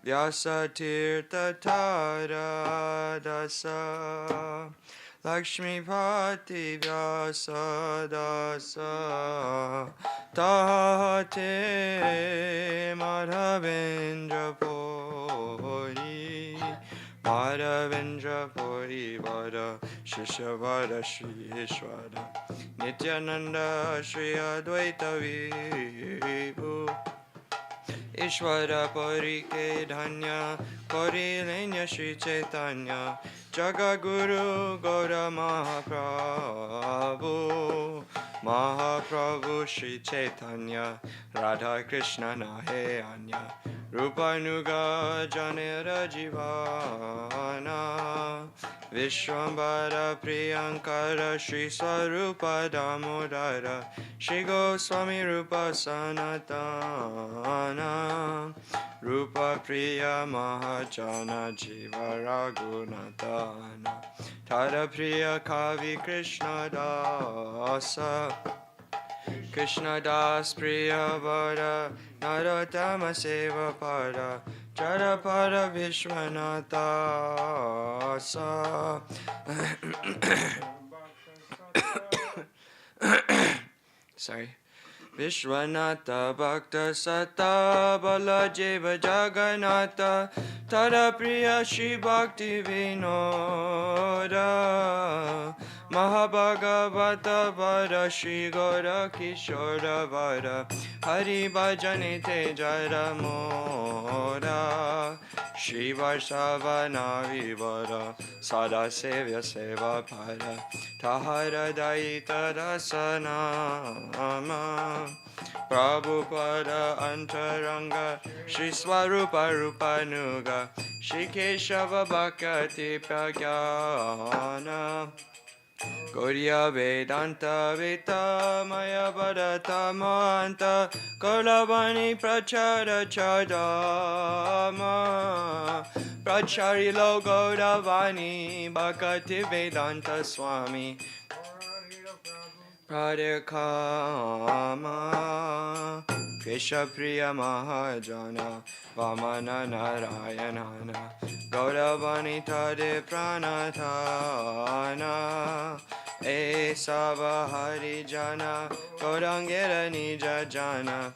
Vyasa Tirtha Tara Dasa Lakshmi Pati Vyasa Dasa Tahate Madhavendra Puri Madhavendra Puri Vada Shishavada Shri Ishvara Nityananda Shri Advaita Vibhu Ishvara Parike Dhanya Korilenya Shri Chaitanya Jagaguru Gaura Mahaprabhu Mahaprabhu Shri Chaitanya Radha Krishna Nahe Anya Rupanuga Janera Jivana Vishwambara Priyankara Shri Swarupa Damodara Shri Goswami Rupa Sanatana Rupa Priya Mahajana Jiva Raghunatana Tada Priya Kavi Krishna Dasa Krishna Das Priya Vada Narottama Seva Pada Jada Pada Vishwanatha Sa Sorry. Vishwanatha Bhakta Sata Balajeva Jagannatha Tada Priya Shri Bhakti Vinoda Mahabhagavata Vada Shri Gaura Kishora Vada Hari Bhajani Te Jara Moda Shri Varsava Navi Vada Sada Sevya Seva Pada Tahara Daita Dasanama Prabhupada Antaranga Shri Swarupa Rupanuga Shri Keshava Bhakti Pragyana Gaudiya Vedanta Vita Maya Bhadata Manta Kolavani Prachara Chadama Pracharilo Gaudavani Bhakti Vedanta Swami Pradekama Krishapriya Mahajana Vamana Narayanana Gaudavani Tade Pranatana Esava Harijana Gaudangera Nija Jana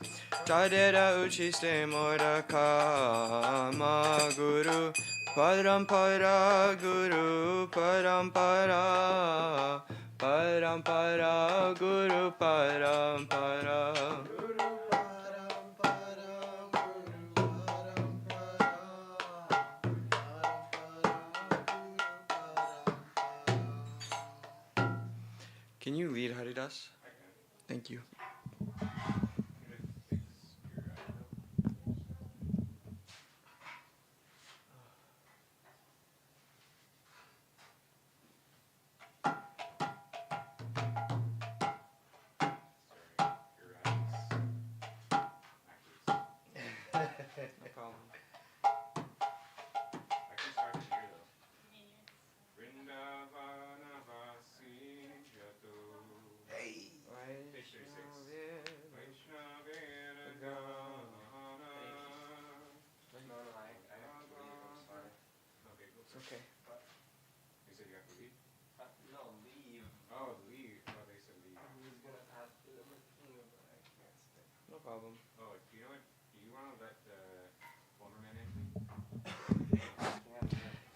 Tadera Uchiste Morakama Guru Parampara Guru Parampara Parampara Guru Parampara Can you lead Haridas? Thank you. Okay. You said you have to leave? No, leave. Oh, leave. Oh, they said leave. I was gonna have to but I can't stay. No problem. Oh, you know what? Do you want to let the former man in?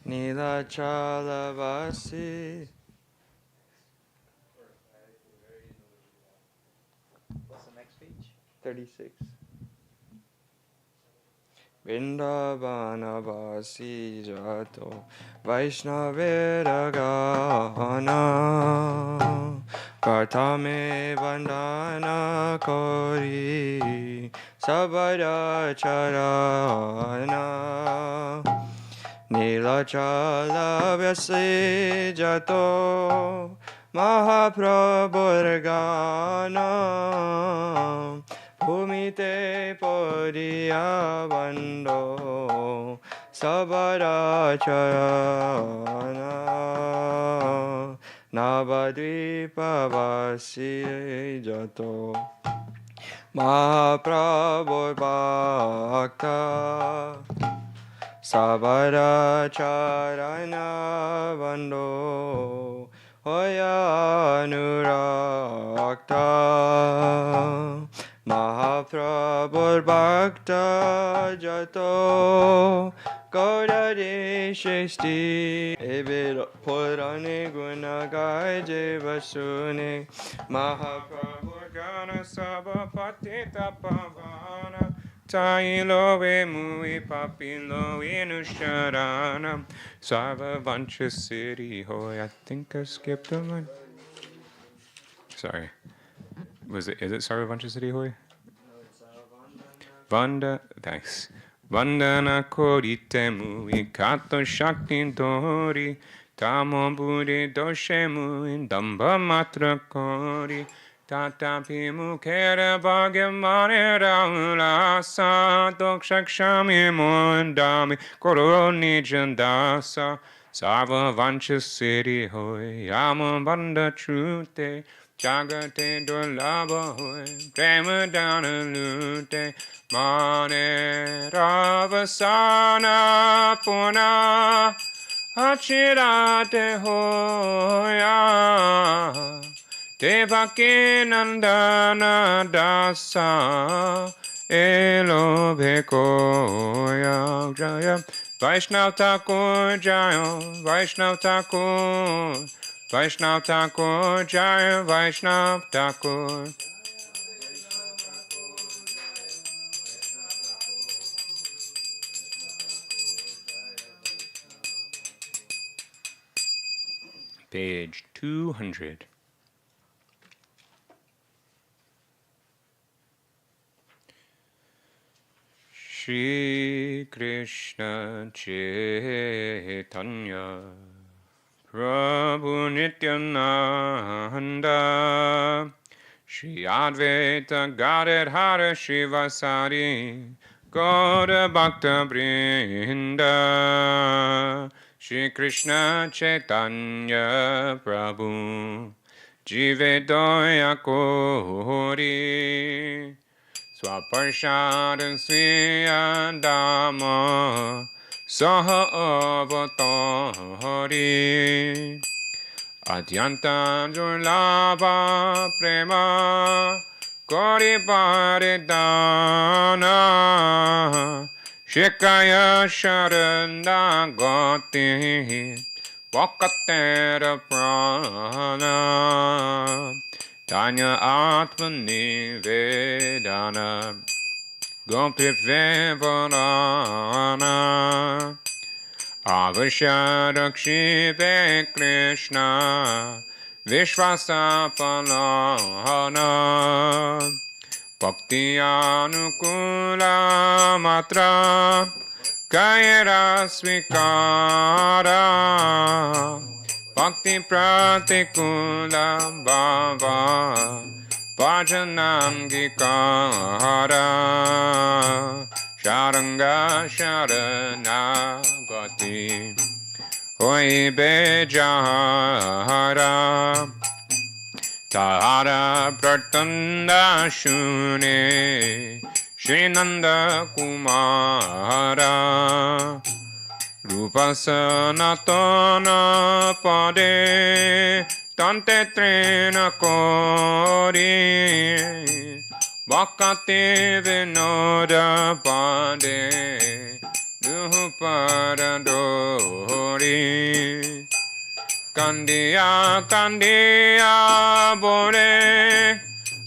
Nila Chalavasi. What's the next page? 36. Vrindavana Vasi Jato Vaishnavera Gana Pratame Vandana Kori Sabara Charana Nilachala Vyasi Jato Mahaprabhur Gana Bhumite Poriya Bando Sabara Charana Navadvipa Vasi Jato Mahaprabhu Bhakta Sabara Charana Vando Hoya Anurakta Mahaprabhur Bhakta Jato Gaurari Shesti Ebir Purani Gunagai Jevasune Mahaprabhur Gana Sabha Patita Pavana Tailo Mui Papilo Inusharanam Sarva Vancha City Hoy. I think I skipped a line. Sorry. Is it Sarva Vancha City Hoy? Vanda, thanks. Vandana Korite Mui Kato Shakti Dori Tamo Budi Doshe Mui Damba Matra Kori Tatapi Mukera Bhagamane Raulasa Dokshakshami Mondami Koroni Jandasa Sarva Vancha Siddhi Hoy Yama Banda Trute Jagate Durlabha Hoy Prema Dana Lute Mane Ravasana Puna Achirate Hoya Devaki Nandana Dasa Elo Bhekoya Jaya Vaishnav Thakur Jaya Vaishnav Thakur Vaishnav Thakur Jaya Vaishnav Thakur. Page 200. Shri Krishna Chaitanya Prabhu Nityananda Shri Advaita Gadadhara Shivasari Gaura Bhakta Brinda Shri Krishna Chaitanya Prabhu Jivedoya Kori Swaparshad Swiyandama Saha Avatari Adyanta Durlabha Prema Kori Paridana Shikaya Sharana Gati Vakatera Prana Tanya Atmani Vedana Gopi Vivarana Avashadakshi Krishna Vishvasapalana Bhakti Anukula Matra Kaira Svikara Bhakti Pratikula Bhava Bhajanangikara Sharanga Sharanagati Hoi Bejahara Tahara Pratanda Shune Srinanda Kumara Rupa Sanatana Pade Tante Trina Kori Bhakati Vinoda Pade Duparadori Kandiya Kandiya Bore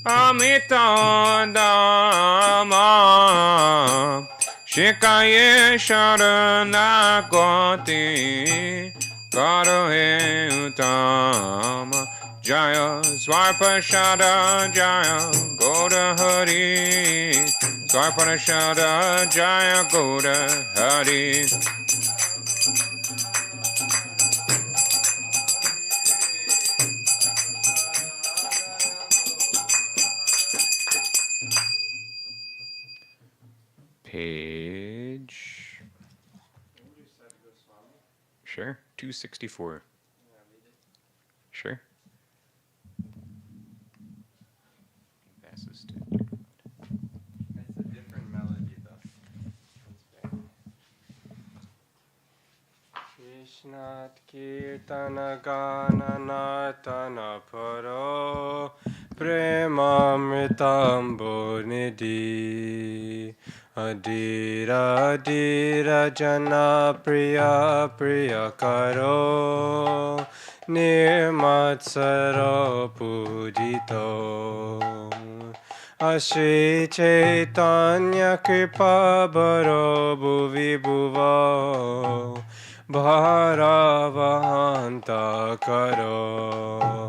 Amita Dama Shikaye Sharana Goti Karohe Utama Jaya Swarpashada Jaya Goda Hari Swarpashada Jaya Goda Hari Page. Sure. 264. Sure. Fastest. It's a different melody though. Krishnat Kirtana Gana Nartana Paro Premamritambo Nidhi Adira Adira Jana Priya Priya Karo Nirmatsaro Pujito Ashri Chaitanya Kripa Baro Bhuvi Bhuva Bharavahanta Karo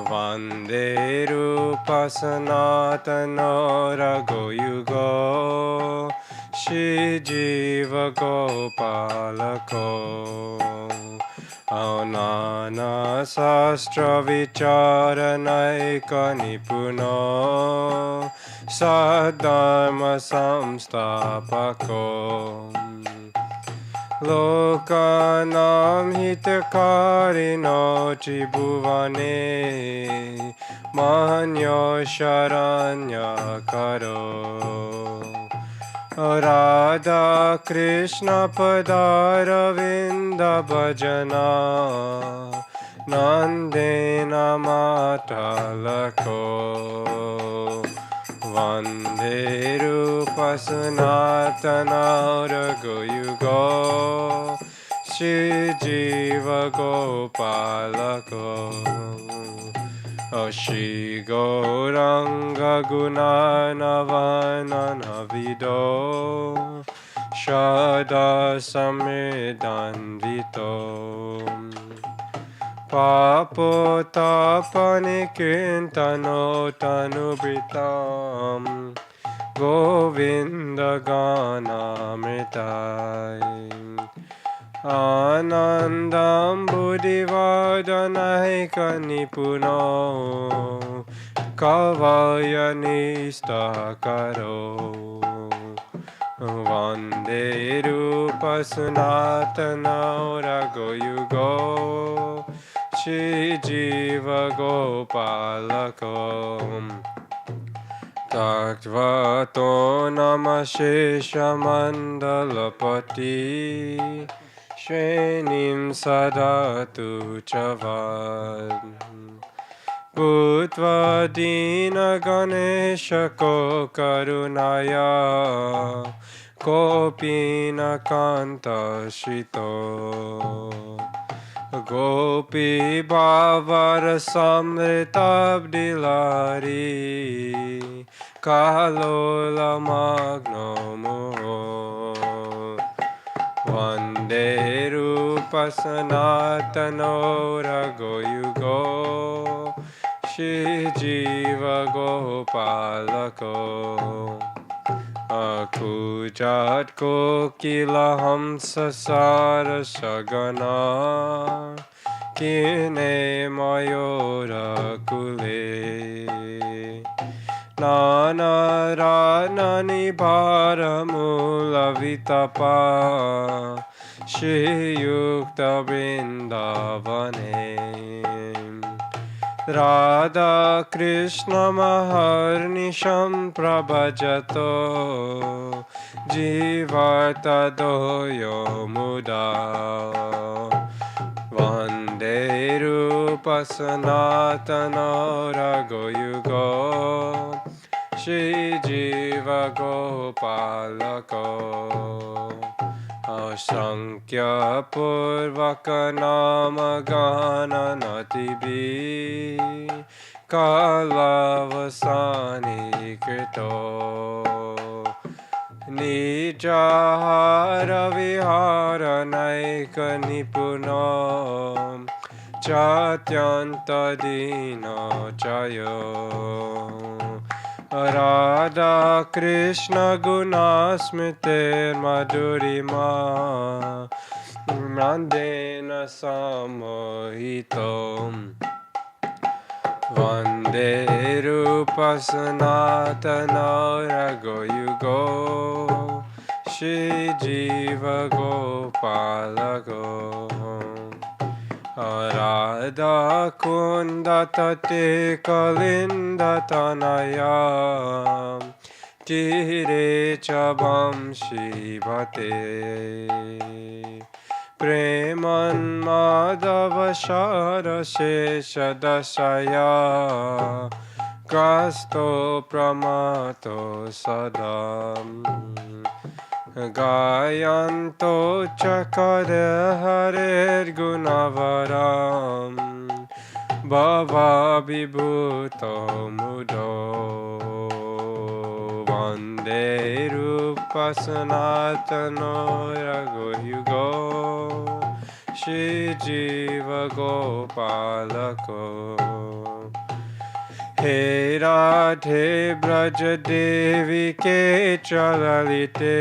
Vande Rupa Sanatana Raghuyugo Shri Jiva Gopalako Aunana Sastra Vicharanaika Nipuno Sadharma Samstapako Lokanam hitakarino tribhuvane Manyo Sharanya Karo Radha Krishna Padaravinda Bhajana Nandena Matalako Vande Rupa Sanatana Raghuyugo Shri Jiva Gopalako Shri Gauranga Gunanavana Navido Shada Samridanvito Papo tapani kintano tanubritam Govinda ganamritai Anandam buddhivadanaika nipuno Kavaya nistakaro Vande Rupa Sanatana Raghuyugo Shri Jiva Gopalako Taktvato Namashesha Mandalapati Shrenim Sadatu Chavad Bhutva Dina Ganesha Ko Karunaya Kopina Kanta Shito Gopi Bhavara Samritabdilari Kalola Magno Moho Vande Rupa Sanatano Raghuyugo Shri Jiva Gopalako Akujat Kokila Hamsa Sarasagana Kine Mayora Kule Nana Ranani Bharamula Vitapa Shri Yukta Vrindavane Radha Krishna Maharnisham Prabhajato Jivarta Doyo Muda Vande Rupa Sanatana Raghuyugo Shri Jiva Gopalako Asankya Purvaka Nama Gana Natibi Kalavasani Krito Nijahara Vihara Naika Nipuno Chatyanta Dino Chayo Radha Krishna Gunasmite Madhurima Nandena Samohito Vande Rupa Sanatana Raghuyugo Shri Jiva Gopalako Radha Kunda Tate Kalinda Tanaya Tire Chabam Shivate प्रेमन्माधवशारशेषदशया कास्तो प्रमातो सदा गायन्तो चकर हरेर्गुणवरम् भवविभूतो मुदो वन्दे रूपसनातनो रघुयुगो श्रीजीवगोपालको हे राधे ब्रज देवी के चललिते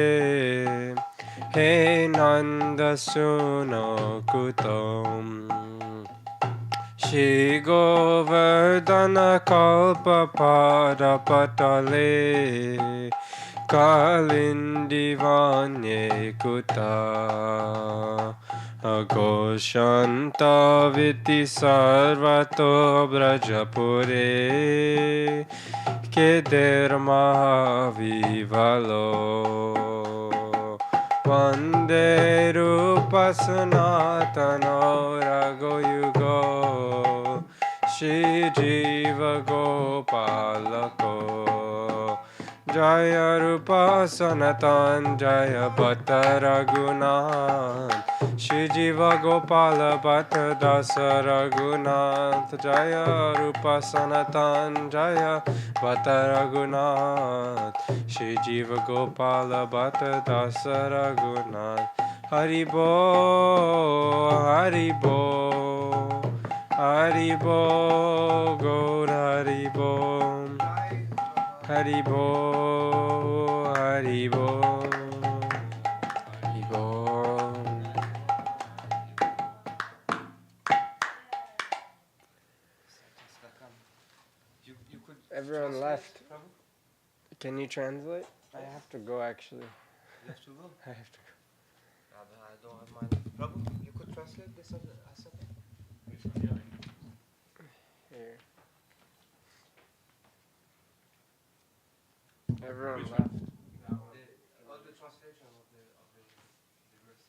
हे नंद सुनो कुतम श्री गोवर्धन कल्पपादपतले कालिंदी वन्ये कुता घोषन्तविति सर्वतो ब्रजपुरे केदारमहाविवलो वन्दे रूपसनातनो रघुयुगो श्रीजीवगोपालको जय रूप सनातन जय भट्ट रघुनाथ श्री जीव गोपाल भट्ट दास रघुनाथ जय रूप सनातन जय भट्ट रघुनाथ श्री जीव गोपाल भट्ट दास रघुनाथ हरि बो हरि बो हरि बो गौर हरि बो हरि बो हरि बो हरि बो Everyone left. Can you translate? I have to go actually. You have to go? I have to go. I don't have mine. Prabhu, you could translate this other thing? Here. Everyone left. All the translation of the verse.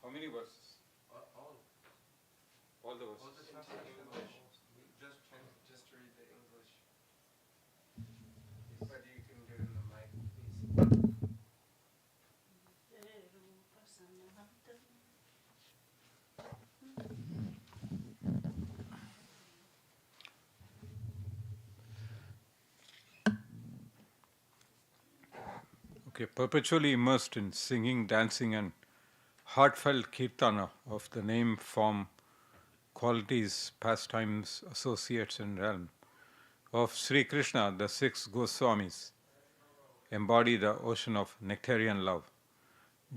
How many verses? All the verses. All the translation. Just to read the English. But you can do it in the mic, please. Okay, perpetually immersed in singing, dancing, and heartfelt kirtana of the name, form, qualities, pastimes, associates, and realm of Sri Krishna, the six Goswamis embody the ocean of nectarian love,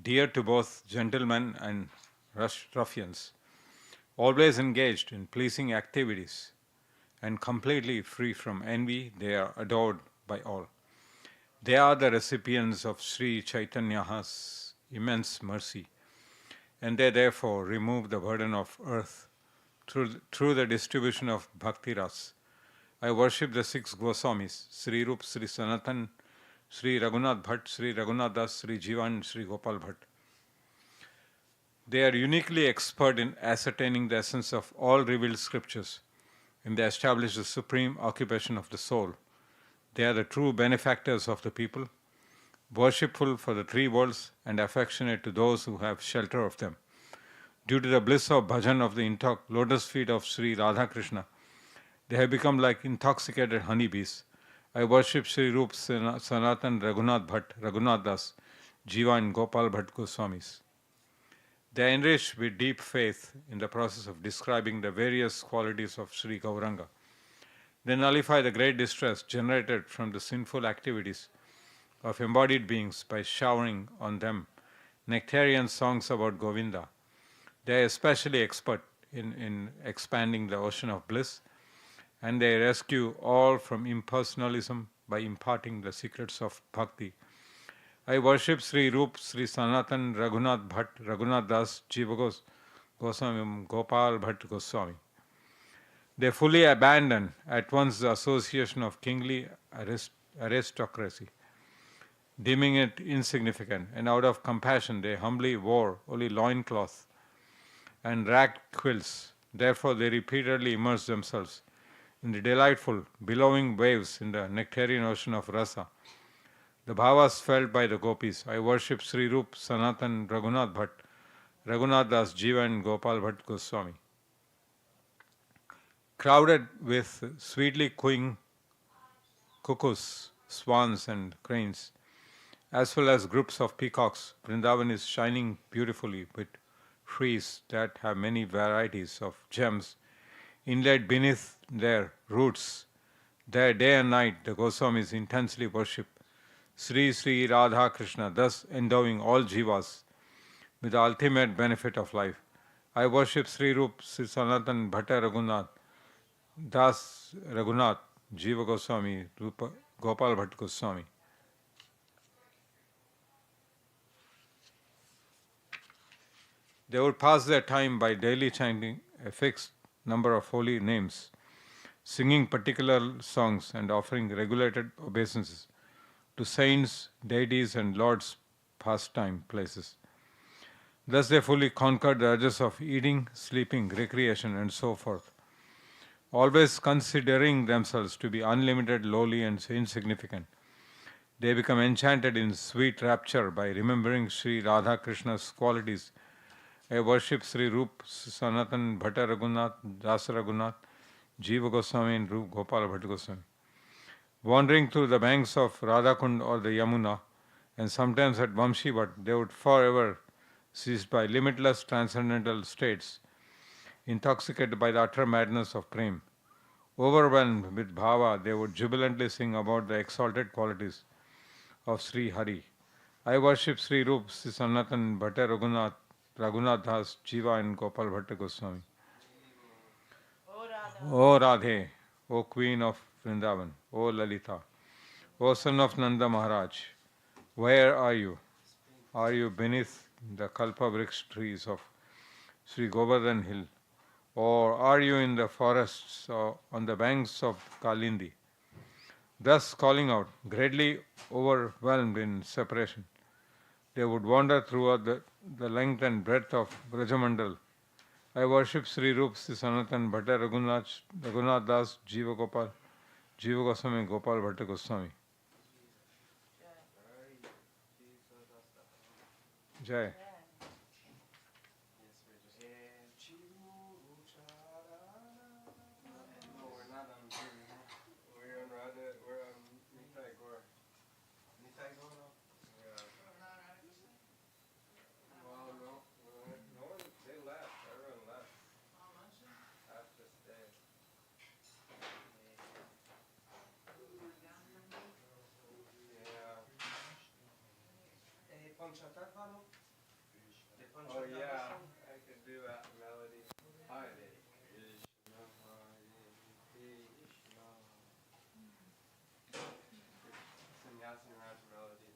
dear to both gentlemen and ruffians, always engaged in pleasing activities and completely free from envy. They are adored by all. They are the recipients of Sri Chaitanya's immense mercy, and they therefore remove the burden of earth through the distribution of bhakti ras. I worship the six Goswamis, Sri Rup, Sri Sanatan, Sri Raghunath Bhatt, Sri Raghunath Das, Sri Jivan, Sri Gopal Bhatt. They are uniquely expert in ascertaining the essence of all revealed scriptures, and they establish the supreme occupation of the soul. They are the true benefactors of the people, worshipful for the three worlds and affectionate to those who have shelter of them. Due to the bliss of bhajan of the lotus feet of Sri Radha Krishna, they have become like intoxicated honeybees. I worship Sri Rup, Sanatan, Raghunath Bhatt, Raghunath Das, Jiva and Gopal Bhatt Goswamis. They are enriched with deep faith in the process of describing the various qualities of Sri Gauranga. They nullify the great distress generated from the sinful activities of embodied beings by showering on them nectarian songs about Govinda. They are especially expert in expanding the ocean of bliss, and they rescue all from impersonalism by imparting the secrets of bhakti. I worship Sri Rup, Sri Sanatan, Raghunath Bhatt, Raghunath Das, Jiva Goswami, Gopal Bhatt Goswami. They fully abandon at once the association of kingly aristocracy, deeming it insignificant, and out of compassion they humbly wore only loincloth and ragged quilts. Therefore they repeatedly immerse themselves in the delightful, billowing waves in the nectarian ocean of rasa, the bhavas felt by the gopis. I worship Sri Rup, Sanatan, Raghunath Bhatt, Raghunath Das Jiva and Gopal Bhatt Goswami. Crowded with sweetly cooing cuckoos, swans and cranes, as well as groups of peacocks, Vrindavan is shining beautifully with trees that have many varieties of gems inlaid beneath their roots. There, day and night, the Goswamis intensely worship Sri Sri Radha Krishna, thus endowing all jivas with the ultimate benefit of life. I worship Sri Rup, Sri Sanatan Bhatta Raghunath, Das Raghunath, Jiva Goswami, Rupa, Gopal Bhatt Goswami. They would pass their time by daily chanting a fixed number of holy names, singing particular songs and offering regulated obeisances to saints, deities and lords' pastime places. Thus they fully conquered the urges of eating, sleeping, recreation and so forth, always considering themselves to be unlimited, lowly and insignificant. They become enchanted in sweet rapture by remembering Sri Radha Krishna's qualities. I worship Sri Rup, Sanatan, Bhatta Raghunath, Dasa Raghunath, Jiva Goswami and Rup Gopal Bhatt Goswami. Wandering through the banks of Radhakund or the Yamuna, and sometimes at Vamshi Bhatt, they would forever seized by limitless transcendental states, intoxicated by the utter madness of prem. Overwhelmed with bhava, they would jubilantly sing about the exalted qualities of Sri Hari. I worship Sri Rup, Sri Sanatan, Bhatta Raghunath, Raghunath Das, Jiva and Gopal Bhatta Goswami. O Radhe, O Queen of Vrindavan, O Lalita, O son of Nanda Maharaj, where are you? Are you beneath the Kalpa Vriksha trees of Sri Govardhan Hill? Or are you in the forests or on the banks of Kalindi? Thus calling out, greatly overwhelmed in separation, they would wander throughout the length and breadth of Brajamandal. I worship Sri Rup, Sri Sanatan, Bhatta Raghunath Das, Jiva Gopal, Jiva Goswami, Gopal Bhatta Goswami. Jai. Oh yeah, I could do that melody. Hare Krishna, Hare Krishna. Sannyasi Raj melody.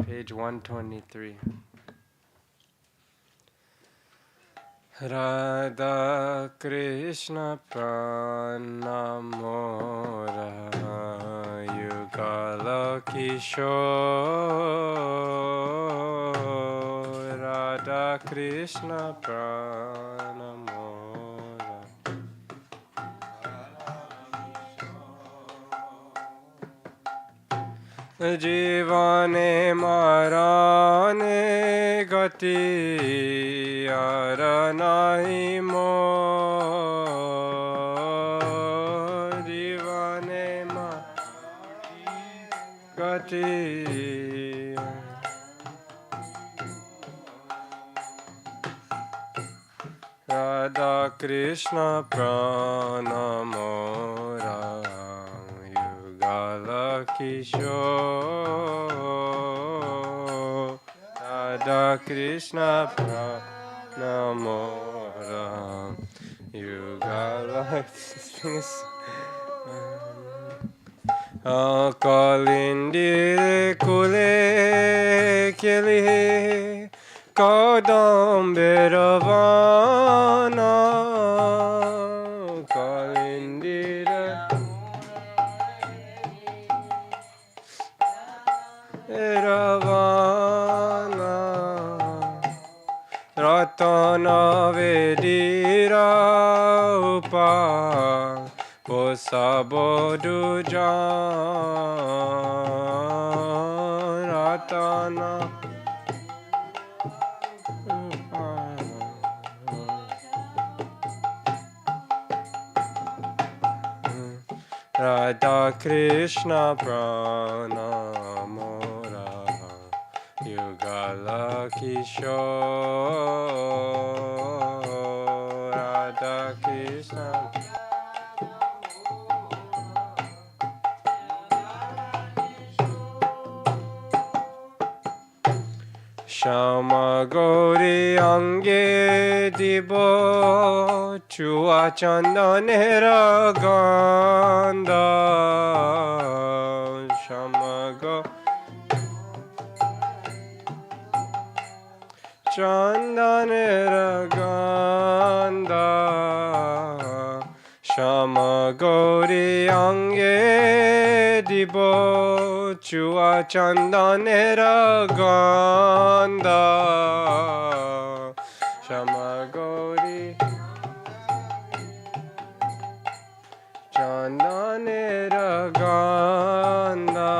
Page 123. Radha Krishna Pranamora Yugala Kishore Radha Krishna Pranamora Jivane marane gati aranai mo Jivane Radha Krishna Pranamora Yugala Kishore Radha Krishna Pranamora Yugala Kalindire Kule Kili Kadambiravana Kalindira Ravana Ratana Vedira Upa Posabodujan Ratana Radha Krishna Pranamora Yugala Kishore Radha Krishna Shama Gauri Ange Dibo Chua Chandanera Ganda Shama Gauri Chandanera Ganda Shama Gauri Ange Dibo Chua Chandanera Ganda Shama Gauri Chandanera Ganda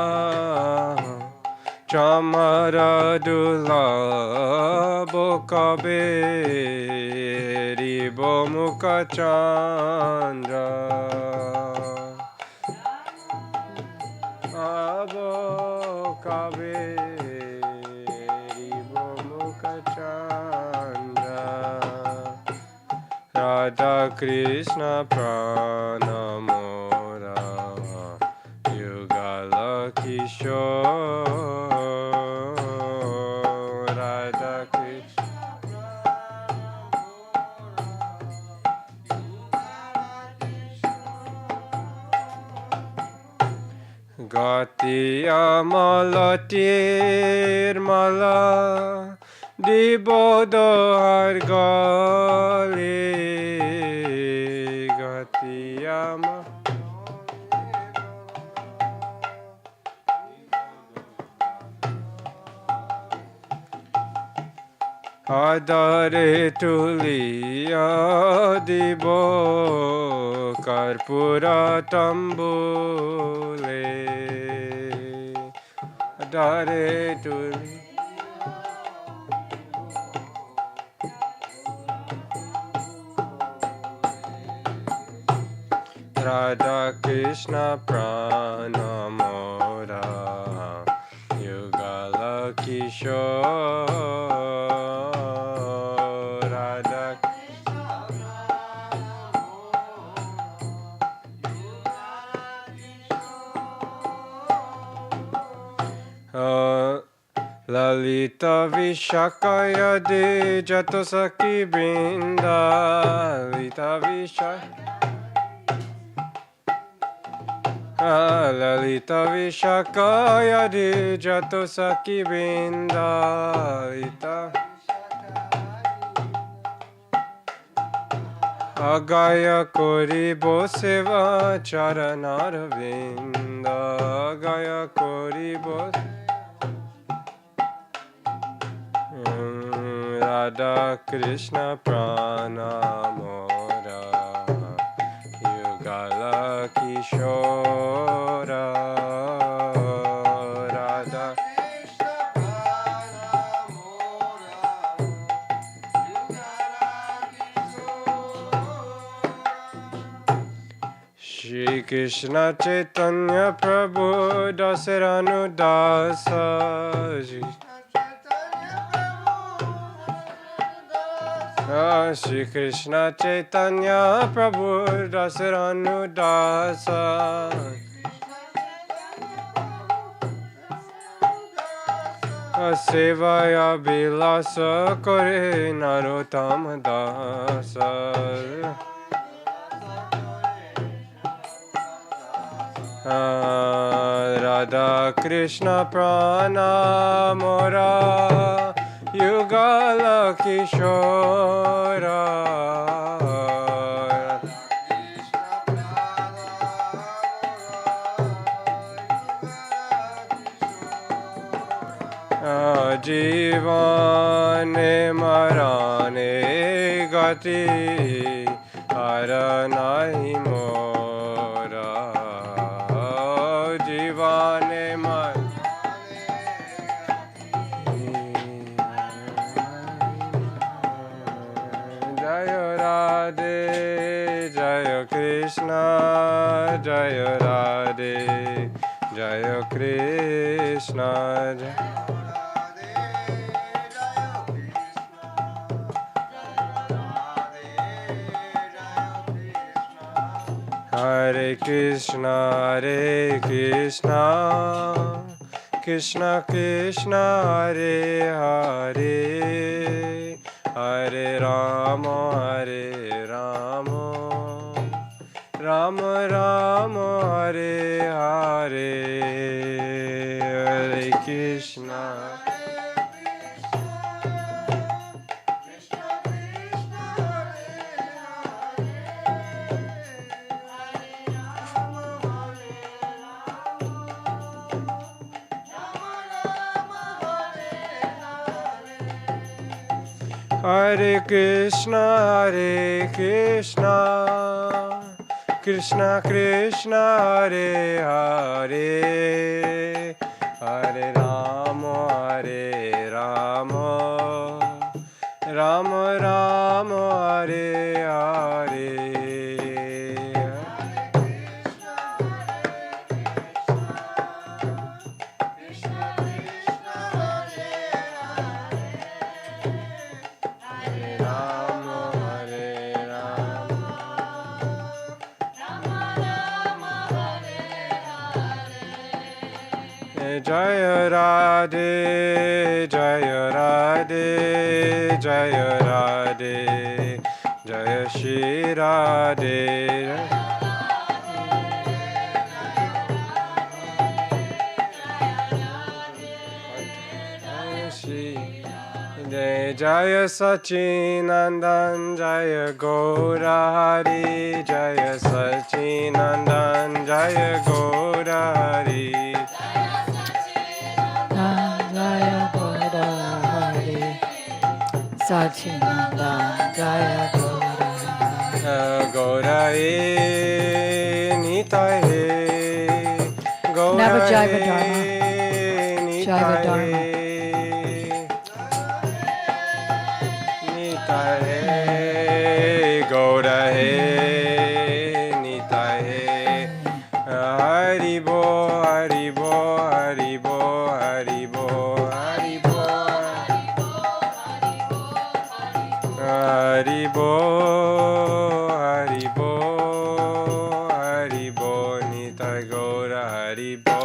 Chamaradula Bokaberi Bomuka Chandra Abokaberi Bomuka Chandra Radha Krishna Pranamora Yugala Kishore Radha Krishna Gatiya Malatir Mala Dibodar Gali Gatiya Adare Tuliya Dibo Karpura Tambule Adare Tuliya Radha Krishna Pranamora Yugala Kishore Radha Lalita Vishakaya De Jatosaki Brinda Lalita Lalita Vishakaya De Jatosaki Brinda Lalita Agaya Kori Boseva Charanaravinda Agaya Kori Boseva Radha Krishna Pranamora Yugala Kishora Radha Shri Krishna Chaitanya Prabhu Dasaranu Dasa Shri Krishna Chaitanya Prabhu Dasaranu Dasa Sevaya Bilasa Kore Narottam Dasa Radha Krishna Prana Mora Yugala Kishora Jivane Marane Gati Aranahi Mora Jivane Jaya Radhe Jaya Krishna Jaya Radhe Jaya Krishna Hare Krishna Krishna Krishna Hare Hare Hare Rama Rama Rama Hare Hare Hare Krishna Hare Krishna Krishna Krishna Hare Hare Hare Rama Rama Rama Hare Hare Jaya Radhe Jaya Radhe Jaya Radhe Jaya Shri Radhe Jaya Sachinandan Jaya Gaurahari Jaya Sachinandan Jaya Gaurahari Jaya Gaurahari Sachinanda Jaya Gaurahari Gaurahe Nitahe Never Jaiva Dharma Jaiva Dharma Nitahe Gaurahe Nitahe Haribo Haribo Haribo Haribo Haribo Haribo Haribo Nitai Gaura Haribo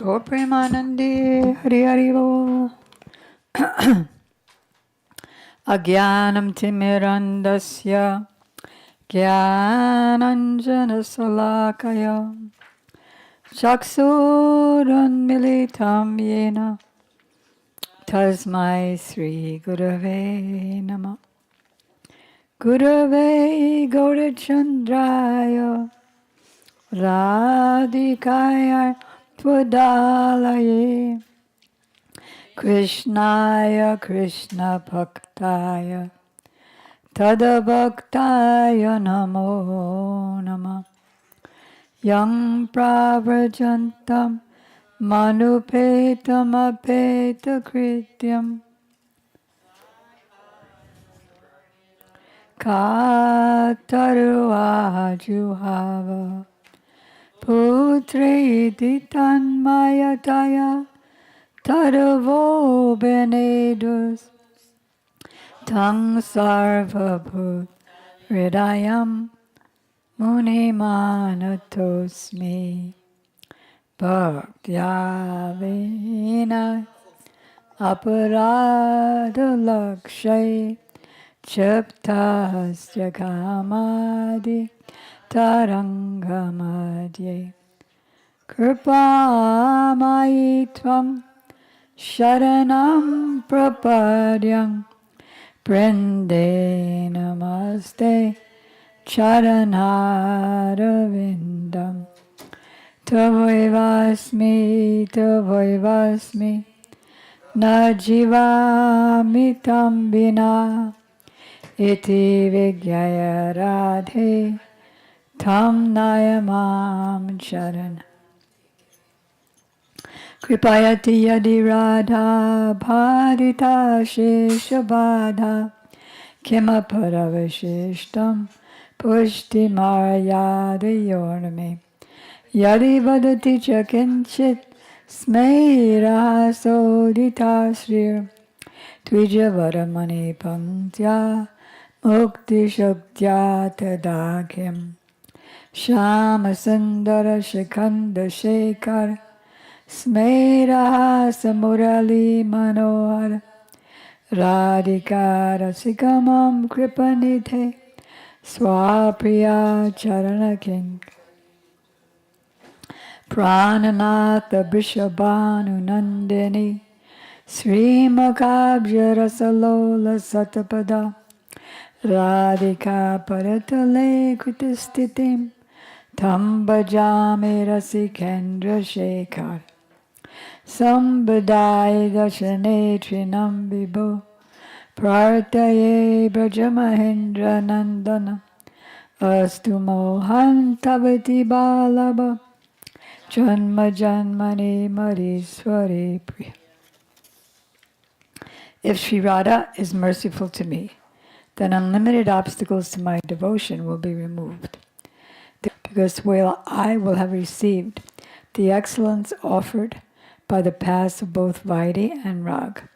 Gaur Premanandi Hari Hari Bol Agyanam Timirandasya Gyananjana Salakaya Chaksuranmilitam Yena Tasmai Sri Gurave Nama Gurave Gaurachandraya Radhikaya Tvadalaye Krishnaya Krishna Bhaktaya Tada Bhaktaya Namo Nama yang pravrajantam manupetam apeta krityam Kataruva juhava putri ditanmayataya taravo benedus tang sarvabhut hridayam munimanatosmi bhaktya aparadha lakshay Chaptasya kamadi tarangamadye Kripamayi tvam sharanam prapadyam Brinde namaste charanarvindam Tavoivasmi na jivamitam vina Iti vigyaya radhe tam nayamam charan Kripayati yadi radha bhadita sheshabadha kimaparavashishtam pushti maryadayorname Yadi vadati cha kinchit smeira sodita shrir Tvija varamani panktya Mukti Shaktya Tadakim Shama Sundara Shikanda Shekhar Smera Samurali Manohar Radhika Rasikamam Kripanite Swapriya Charanakin Prananatha Brishabhanu Nandini Srimakabja Rasalola Satapada Radhika Paratale Kritistitim Tam Bhajami Rasikendra Shekhar Sambadai Dashane Trinam Vibhu Prartaye Brajamahendra Nandana Astu Mohan Tavati Balaba Janma Janmani Mariswari Priya If Sri Radha is merciful to me, then unlimited obstacles to my devotion will be removed. Because I will have received the excellence offered by the paths of both Vaidhi and Rag.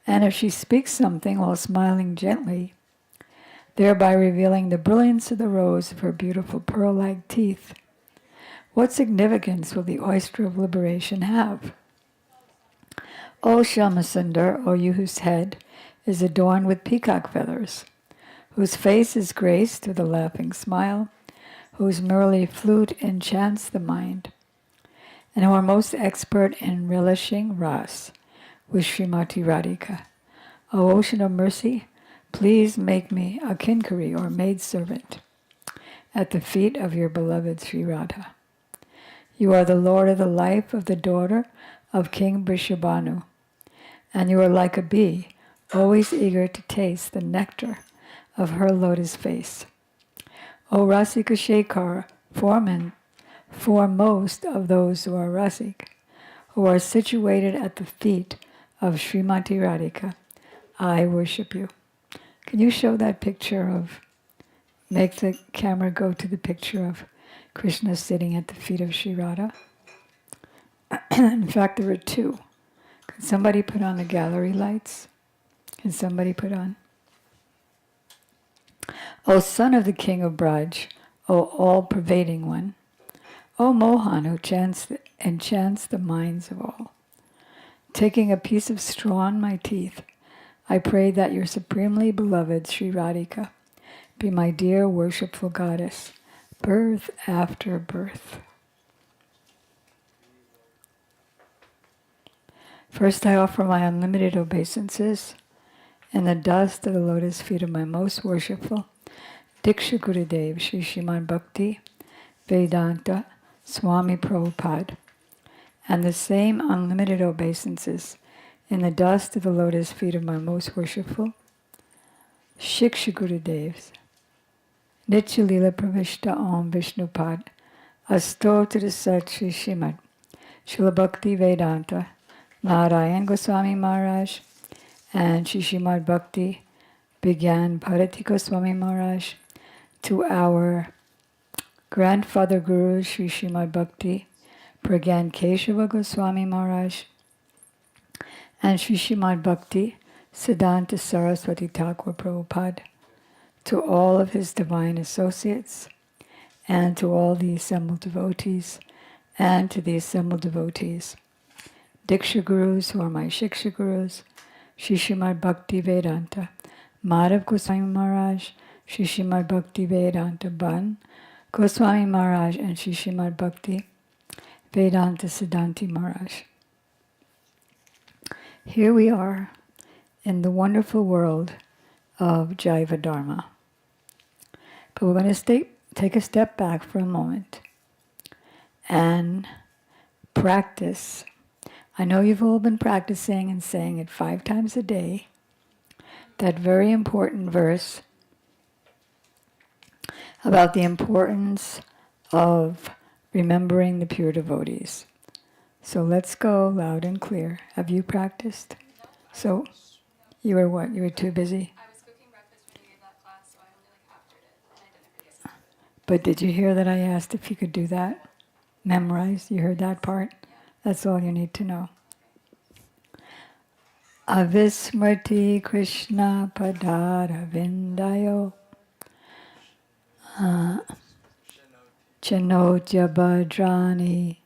And if she speaks something while smiling gently, thereby revealing the brilliance of the rose of her beautiful pearl-like teeth, what significance will the oyster of liberation have? O Shyamasundar, O you whose head is adorned with peacock feathers, whose face is graced with a laughing smile, whose murli flute enchants the mind, and who are most expert in relishing ras with Srimati Radhika. O ocean of mercy, please make me a kinkari or maidservant at the feet of your beloved Sri Radha. You are the lord of the life of the daughter of King Vrishabhanu, and you are like a bee, always eager to taste the nectar of her lotus face. O Rasika Shekhar, foremost of those who are Rasik, who are situated at the feet of Srimati Radhika, I worship you. Can you show that picture of, make the camera go to the picture of Krishna sitting at the feet of Sri Radha? In fact, there were two. Can somebody put on the gallery lights? Can somebody put on? O son of the king of Braj, O all-pervading one, O Mohan who enchants the minds of all. Taking a piece of straw in my teeth, I pray that your supremely beloved Sri Radhika be my dear worshipful goddess, birth after birth. First I offer my unlimited obeisances in the dust of the lotus feet of my most worshipful Diksha Gurudev, Sri Srimad Bhakti Vedanta Swami Prabhupada, and the same unlimited obeisances in the dust of the lotus feet of my most worshipful Shiksha Gurudevs, Nitya Lila Pravishta Om Vishnupad Astotra Sat Shri Srimad Srila Bhakti Vedanta Narayan Goswami Maharaj and Shri Srimad Bhakti began Bharati Goswami Maharaj to our grandfather Guru Shri Srimad Bhakti began Keshava Goswami Maharaj and Shri Srimad Bhakti Siddhanta Saraswati Thakur Prabhupada to all of his divine associates and to all the assembled devotees and to the assembled devotees. Diksha Gurus who are my Shiksha Gurus, Shri Srimad Bhakti Vedanta, Madhav Goswami Maharaj, Shri Srimad Bhakti Vedanta Ban, Goswami Maharaj and Shri Srimad Bhakti Vedanta Siddhanti Maharaj. Here we are in the wonderful world of Jaiva Dharma. But we're going to take a step back for a moment and practice. I know you've all been practicing and saying it 5 times a day, that very important verse about the importance of remembering the pure devotees. So let's go loud and clear. Have you practiced? So you were what? You were too busy? I was cooking breakfast when we gave that class, so I only captured it, and I didn't really listen. But did you hear that I asked if you could do that? Memorize? You heard that part? That's all you need to know. Avismriti Krishna Padara Vindayo Chanotya Bhadrani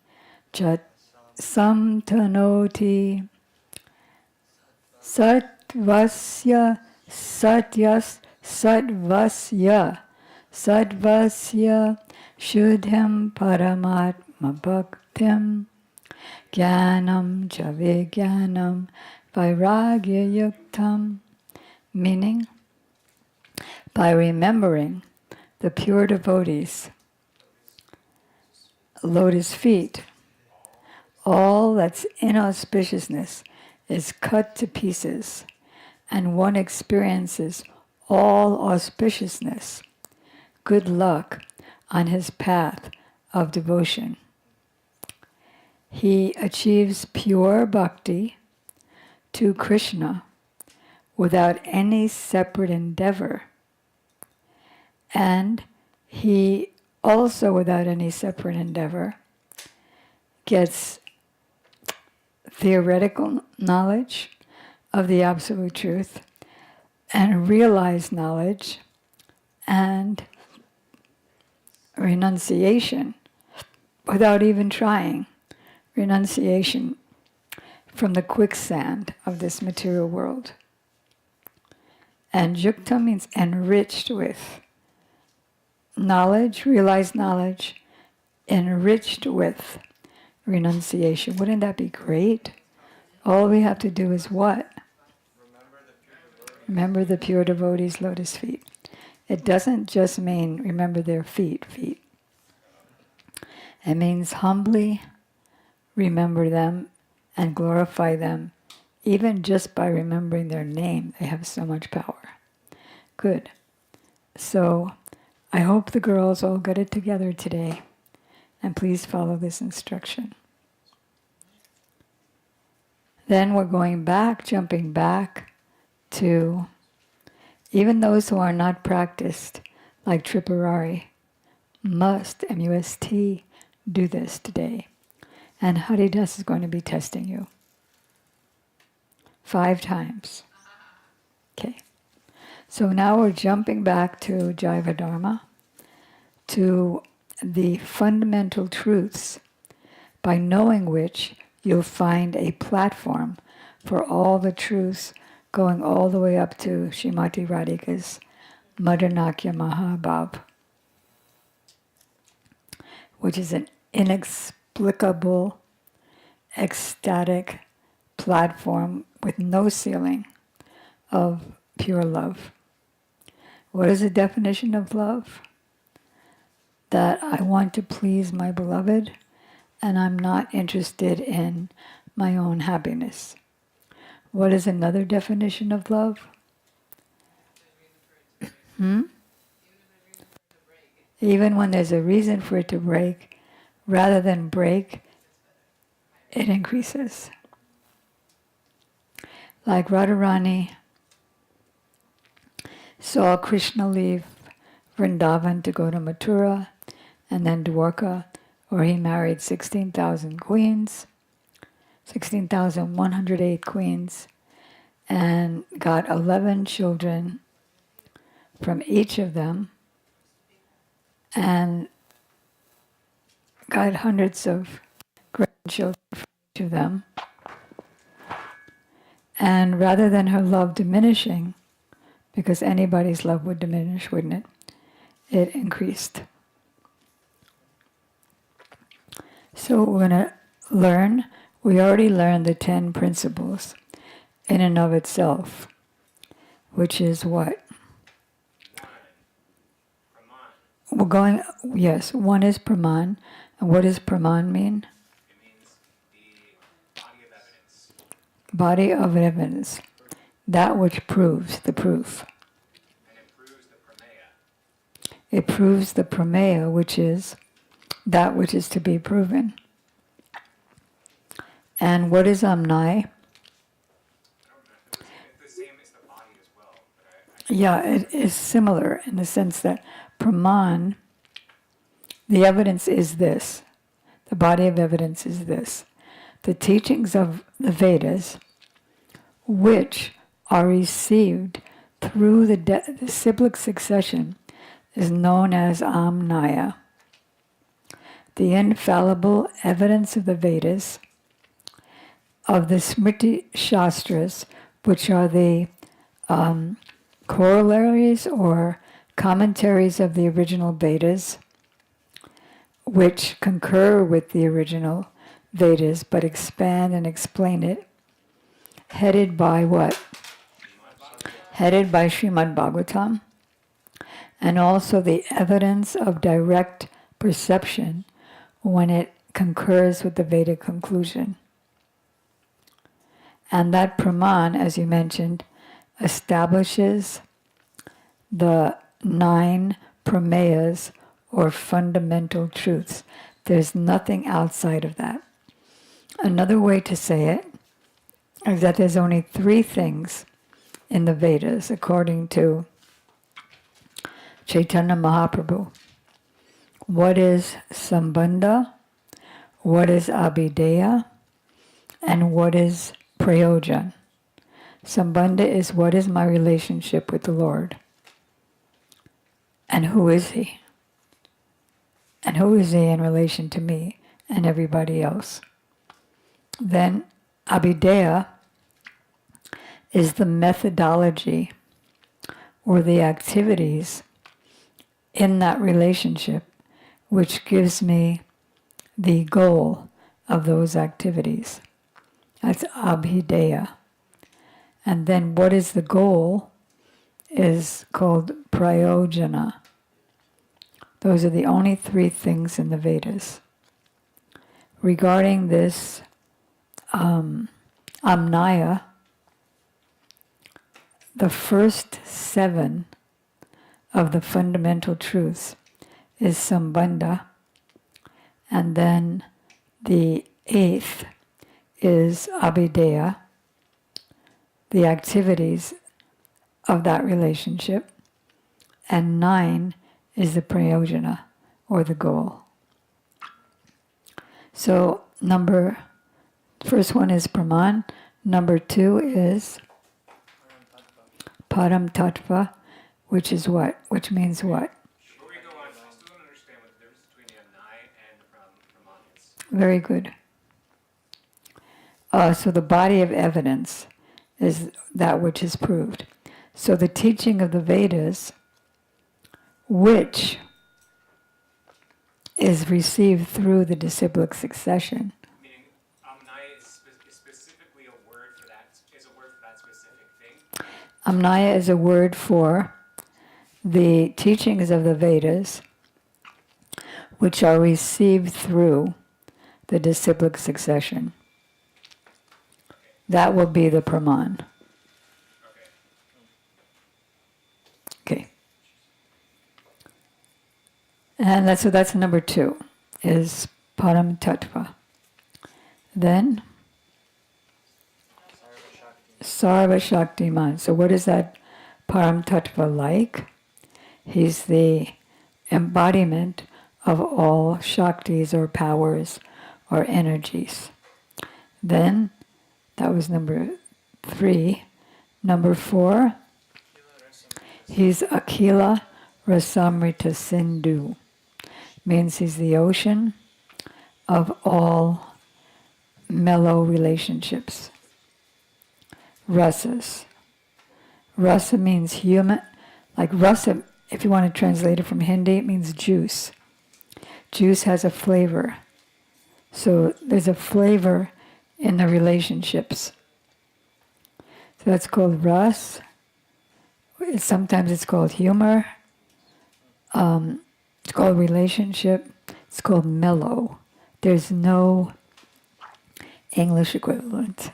Chat Samtanoti Satvasya Shuddham Paramatma Bhaktim Jnanam cha Vijnanam Vairagya Yuktam, meaning by remembering the pure devotees, lotus feet, all that's inauspiciousness is cut to pieces, and one experiences all auspiciousness, good luck on his path of devotion. He achieves pure bhakti to Krishna without any separate endeavor. And he also, without any separate endeavor, gets theoretical knowledge of the Absolute Truth and realized knowledge and renunciation without even trying. Renunciation from the quicksand of this material world. And yukta means enriched with knowledge, realized knowledge, enriched with renunciation. Wouldn't that be great? All we have to do is what? Remember the pure devotees' lotus feet. It doesn't just mean remember their feet. It means humbly remember them and glorify them. Even just by remembering their name, they have so much power. Good. So I hope the girls all get it together today. And please follow this instruction. Then we're going back, jumping back to even those who are not practiced, like Tripurari, must, M-U-S-T, do this today. And Haridas is going to be testing you 5 times. Okay. So now we're jumping back to Jaiva Dharma, to the fundamental truths, by knowing which you'll find a platform for all the truths going all the way up to Srimati Radhika's Madhanakya Mahabhav, which is an inexplicable, ecstatic platform with no ceiling of pure love. What is the definition of love? That I want to please my beloved and I'm not interested in my own happiness. What is another definition of love? Even when there's a reason for it to break, rather than break, it increases. Like Radharani saw Krishna leave Vrindavan to go to Mathura and then Dwarka, or he married 16,000 queens, 16,108 queens, and got 11 children from each of them, and got hundreds of grandchildren from each of them. And rather than her love diminishing, because anybody's love would diminish, wouldn't it? It increased. So we're going to learn, we already learned the 10 principles in and of itself, which is what? We're going, yes, one is praman. And what does praman mean? It means the body of evidence. Body of evidence. That which proves the proof. And it proves the prameya. It proves the prameya, which is that which is to be proven. And what is amnai? I don't know if it's the same as the body as well. But Yeah, it is similar in the sense that praman, the evidence is this. The body of evidence is this. The teachings of the Vedas, which are received through the cyclic succession, is known as amnaya. The infallible evidence of the Vedas, of the Smriti Shastras, which are the corollaries or commentaries of the original Vedas, which concur with the original Vedas but expand and explain it, headed by what? Headed by Srimad Bhagavatam, and also the evidence of direct perception when it concurs with the Vedic conclusion. And that praman, as you mentioned, establishes the 9 prameyas, or fundamental truths. There's nothing outside of that. Another way to say it is that there's only 3 things in the Vedas, according to Chaitanya Mahaprabhu. What is sambandha, what is abhideya, and what is prayojan. Sambandha is what is my relationship with the Lord. And who is He? And who is He in relation to me and everybody else? Then abhideya is the methodology or the activities in that relationship which gives me the goal of those activities. That's abhideya. And then what is the goal is called prayojana. Those are the only 3 things in the Vedas. Regarding this amnaya, the first 7 of the fundamental truths is sambandha, and then the 8th is abhideya, the activities of that relationship, and 9 is the prayojana, or the goal. So first one is praman, number 2 is param tattva, which is what? Which means what? before we go on, I still don't understand what the difference between the amnai and praman is. Very good. So the body of evidence is that which is proved. So the teaching of the Vedas, which is received through the disciplic succession. Meaning, amnai is specifically a word for that. Is a word for that specific thing. Amnaya is a word for the teachings of the Vedas, which are received through the disciplic succession. That will be the praman. Okay. And that's number 2, is Param Tattva. Then Sarva Shaktiman. So what is that Param Tattva like? He's the embodiment of all Shaktis or powers or energies. Then, that was number 3. Number 4, he's Akila Rasamrita Sindhu. Means he's the ocean of all mellow relationships. Rasas. Rasa means human, like rasa, if you want to translate it from Hindi, it means juice. Juice has a flavor. So there's a flavor in the relationships. So that's called ras. Sometimes it's called humor. It's called relationship. It's called mellow. There's no English equivalent.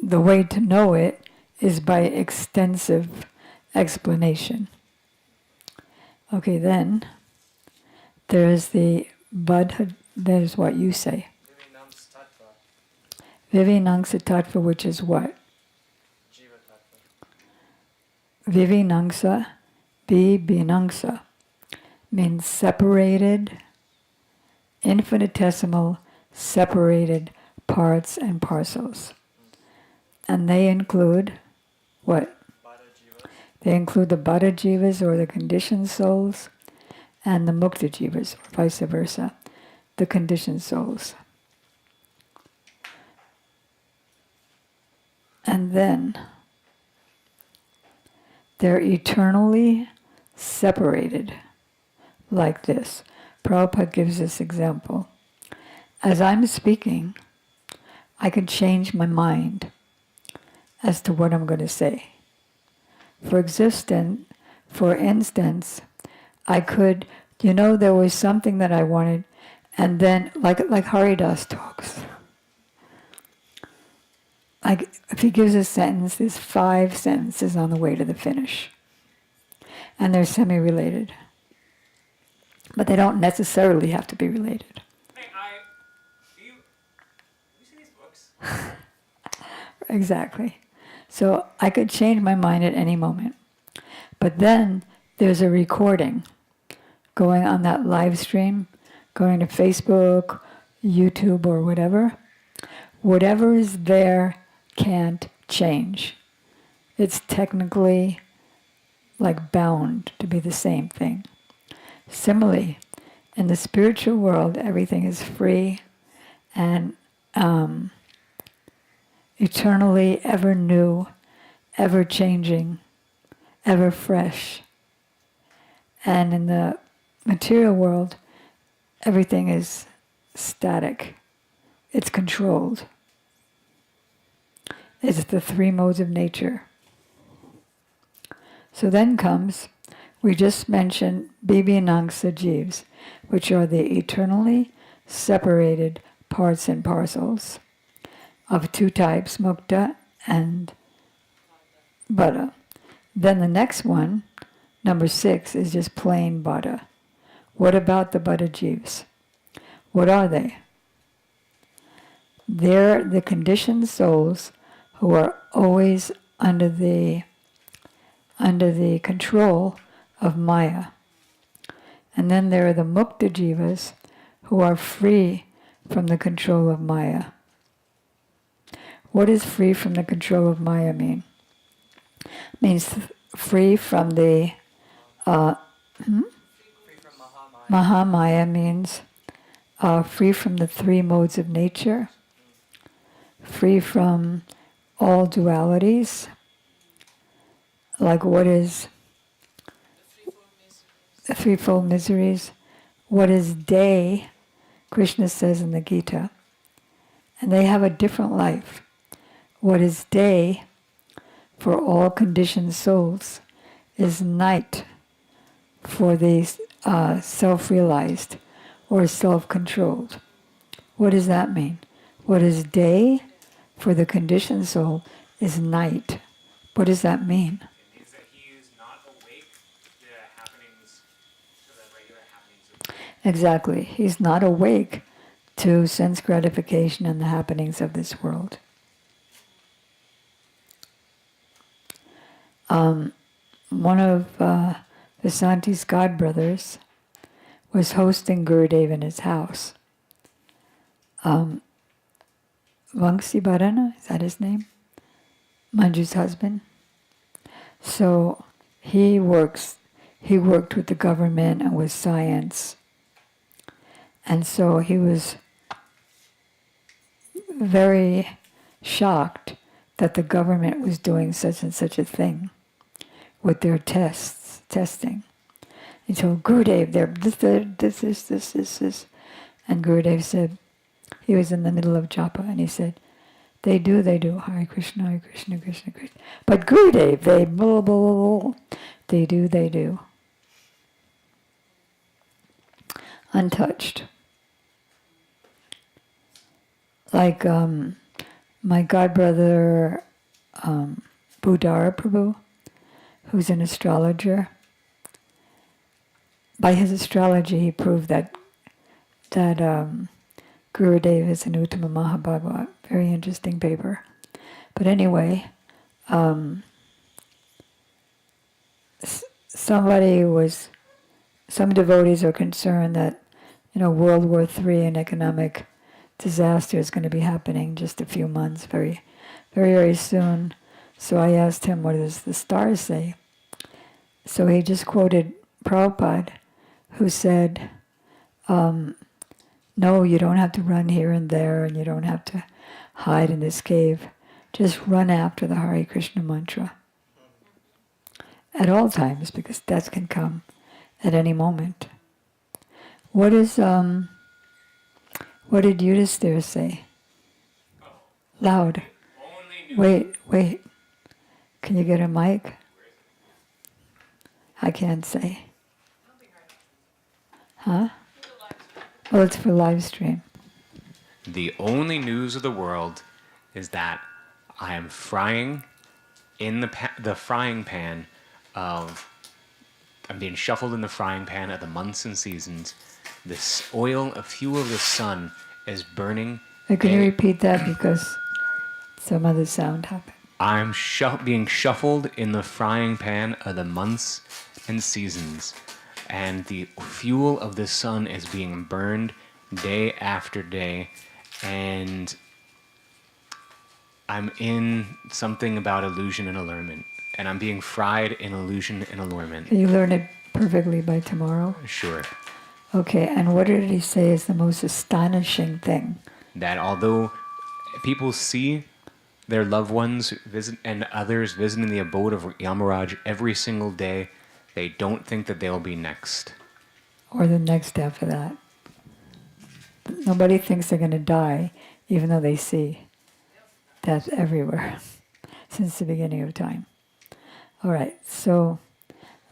The way to know it is by extensive explanation. Okay, then there's the Buddha, there's what you say. Vivinangsa Tattva, which is what? Vivinangsa, Binangsa, means separated, infinitesimal, separated parts and parcels. And they include what? They include the Bada Jivas, or the conditioned souls, and the Mukta Jivas, or vice versa, the conditioned souls. And then they're eternally separated like this. Prabhupada gives this example. As I'm speaking, I can change my mind as to what I'm going to say. For instance, I could, there was something that I wanted, and then, like Haridas talks, like if he gives a sentence, there's 5 sentences on the way to the finish. And they're semi-related. But they don't necessarily have to be related. Hey, do you see these books? Exactly. So I could change my mind at any moment. But then there's a recording going on that live stream, going to Facebook, YouTube, or whatever. Whatever is there can't change. It's technically like bound to be the same thing. Similarly, in the spiritual world, everything is free and eternally ever new, ever changing, ever fresh. And in the material world, everything is static. It's controlled. It's the 3 modes of nature. So then comes, we just mentioned Bibhinangsa Jivs, which are the eternally separated parts and parcels of 2 types, Mukta and Bada. Then the next one, number 6, is just plain Bada. What about the Bada Jivs? What are they? They're the conditioned souls who are always under the control of Maya. And then there are the Mukta Jivas who are free from the control of Maya. What does free from the control of Maya mean? It means free from the Mahamaya means free from the 3 modes of nature, free from all dualities, like what is the threefold miseries, what is day, Krishna says in the Gita, and they have a different life. What is day for all conditioned souls is night for the self-realized or self-controlled. What does that mean? What is day for the conditioned soul is night. What does that mean? It means that he is not awake to the happenings, to the regular happenings of Exactly. He's not awake to sense gratification and the happenings of this world. One of Vasanti's godbrothers was hosting Gurudev in his house. Vangsi Bharana, is that his name? Manju's husband. So he worked with the government and with science. And so he was very shocked that the government was doing such and such a thing with their testing. He told Gurudev, this. And Gurudev said, he was in the middle of japa, and he said, they do, Hare Krishna, Krishna Krishna. But Gurudev, they blah, blah, blah, they do. Untouched. Like my godbrother Budara Prabhu, who's an astrologer. By his astrology, he proved that Gurudev is an Uttama Mahabhagavat. Very interesting paper. But anyway, some devotees are concerned that, World War III and economic disaster is going to be happening just a few months, very, very, very soon. So I asked him, what does the stars say? So he just quoted Prabhupada, who said, no, you don't have to run here and there, and you don't have to hide in this cave. Just run after the Hare Krishna mantra. At all times, because death can come at any moment. What did Yudhisthira say? Loud. Wait. Can you get a mic? I can't say. Huh? Oh, it's for live stream. The only news of the world is that I am frying in the frying pan of... I'm being shuffled in the frying pan of the months and seasons. This oil, a fuel of the sun, is burning. Can you repeat that because some other sound happened? I'm being shuffled in the frying pan of the months and seasons. And the fuel of the sun is being burned day after day. And I'm in something about illusion and allurement. And I'm being fried in illusion and allurement. Can you learn it perfectly by tomorrow? Sure. Okay, and what did he say is the most astonishing thing? That although people see their loved ones and others visiting the abode of Yamaraj every single day, they don't think that they'll be next. Or the next after that. Nobody thinks they're going to die, even though they see death everywhere since the beginning of time. All right, so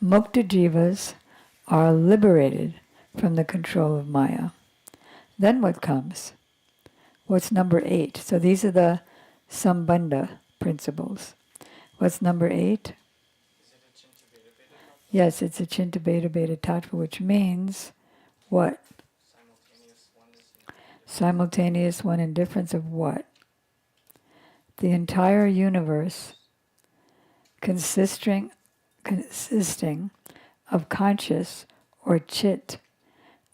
Mukta Jivas are liberated from the control of Maya. Then what comes? What's number 8? So these are the Sambandha principles. What's number 8? Yes, it's a Chinta Beta Beta Tattva, which means what? Simultaneous one in difference of what? The entire universe consisting of conscious or chit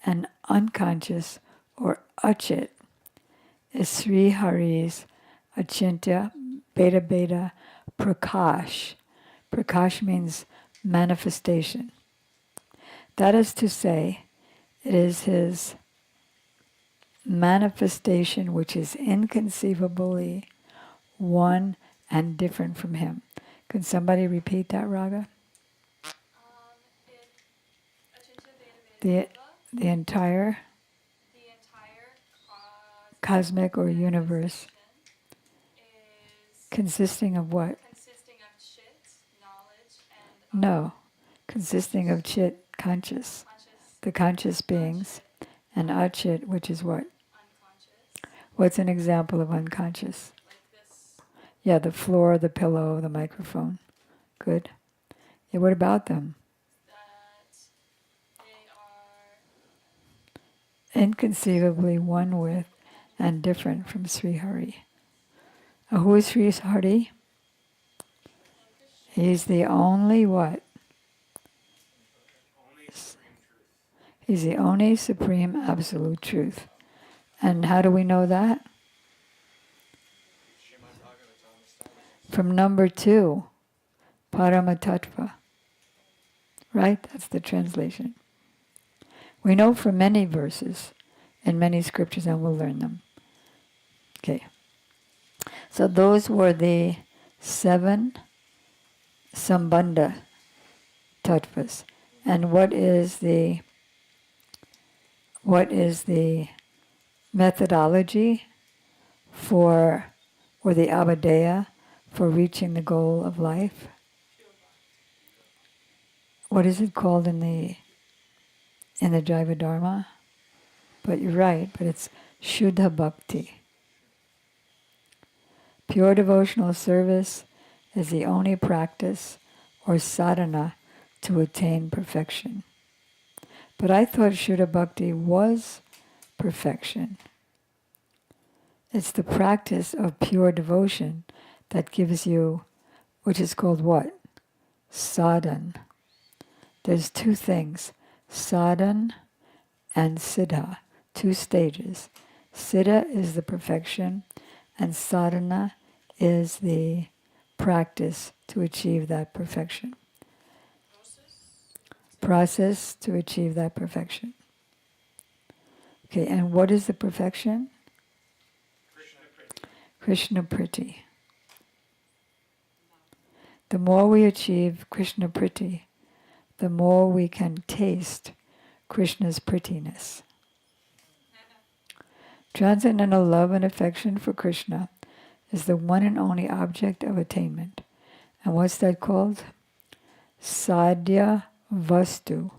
and unconscious or achit is Sri Hari's Achintya Beta Beta Prakash. Prakash means manifestation. That is to say, it is his manifestation which is inconceivably one and different from him. Can somebody repeat that, Raga? The entire cosmic or universe consisting of what? Consisting of chit, knowledge, and... No. Consisting of chit, conscious. The conscious beings. And achit, which is what? Unconscious. What's an example of unconscious? Like this. Yeah, the floor, the pillow, the microphone. Good. Yeah, what about them? That they are inconceivably one with and different from Sri Hari. Who is Sri Hari? He's the only what? He's the only supreme absolute truth. And how do we know that? From number 2, Paramatattva. Right? That's the translation. We know from many verses in many scriptures, and we'll learn them. Okay. So those were the 7 Sambandha tattvas. And what is the methodology for, or the abadaya for reaching the goal of life? What is it called in the Jaiva Dharma? But you're right, but it's Shuddha Bhakti. Pure devotional service is the only practice or sadhana to attain perfection. But I thought Shuddha Bhakti was perfection. It's the practice of pure devotion that gives you, which is called what? Sadhan. There's 2 things, sadhan and siddha, 2 stages. Siddha is the perfection, and sadhana is the practice to achieve that perfection. Process to achieve that perfection. Okay, and what is the perfection? Krishna Priti. The more we achieve Krishna Priti, the more we can taste Krishna's prettiness. Transcendental love and affection for Krishna is the one and only object of attainment. And what's that called? Sadhya Vastu.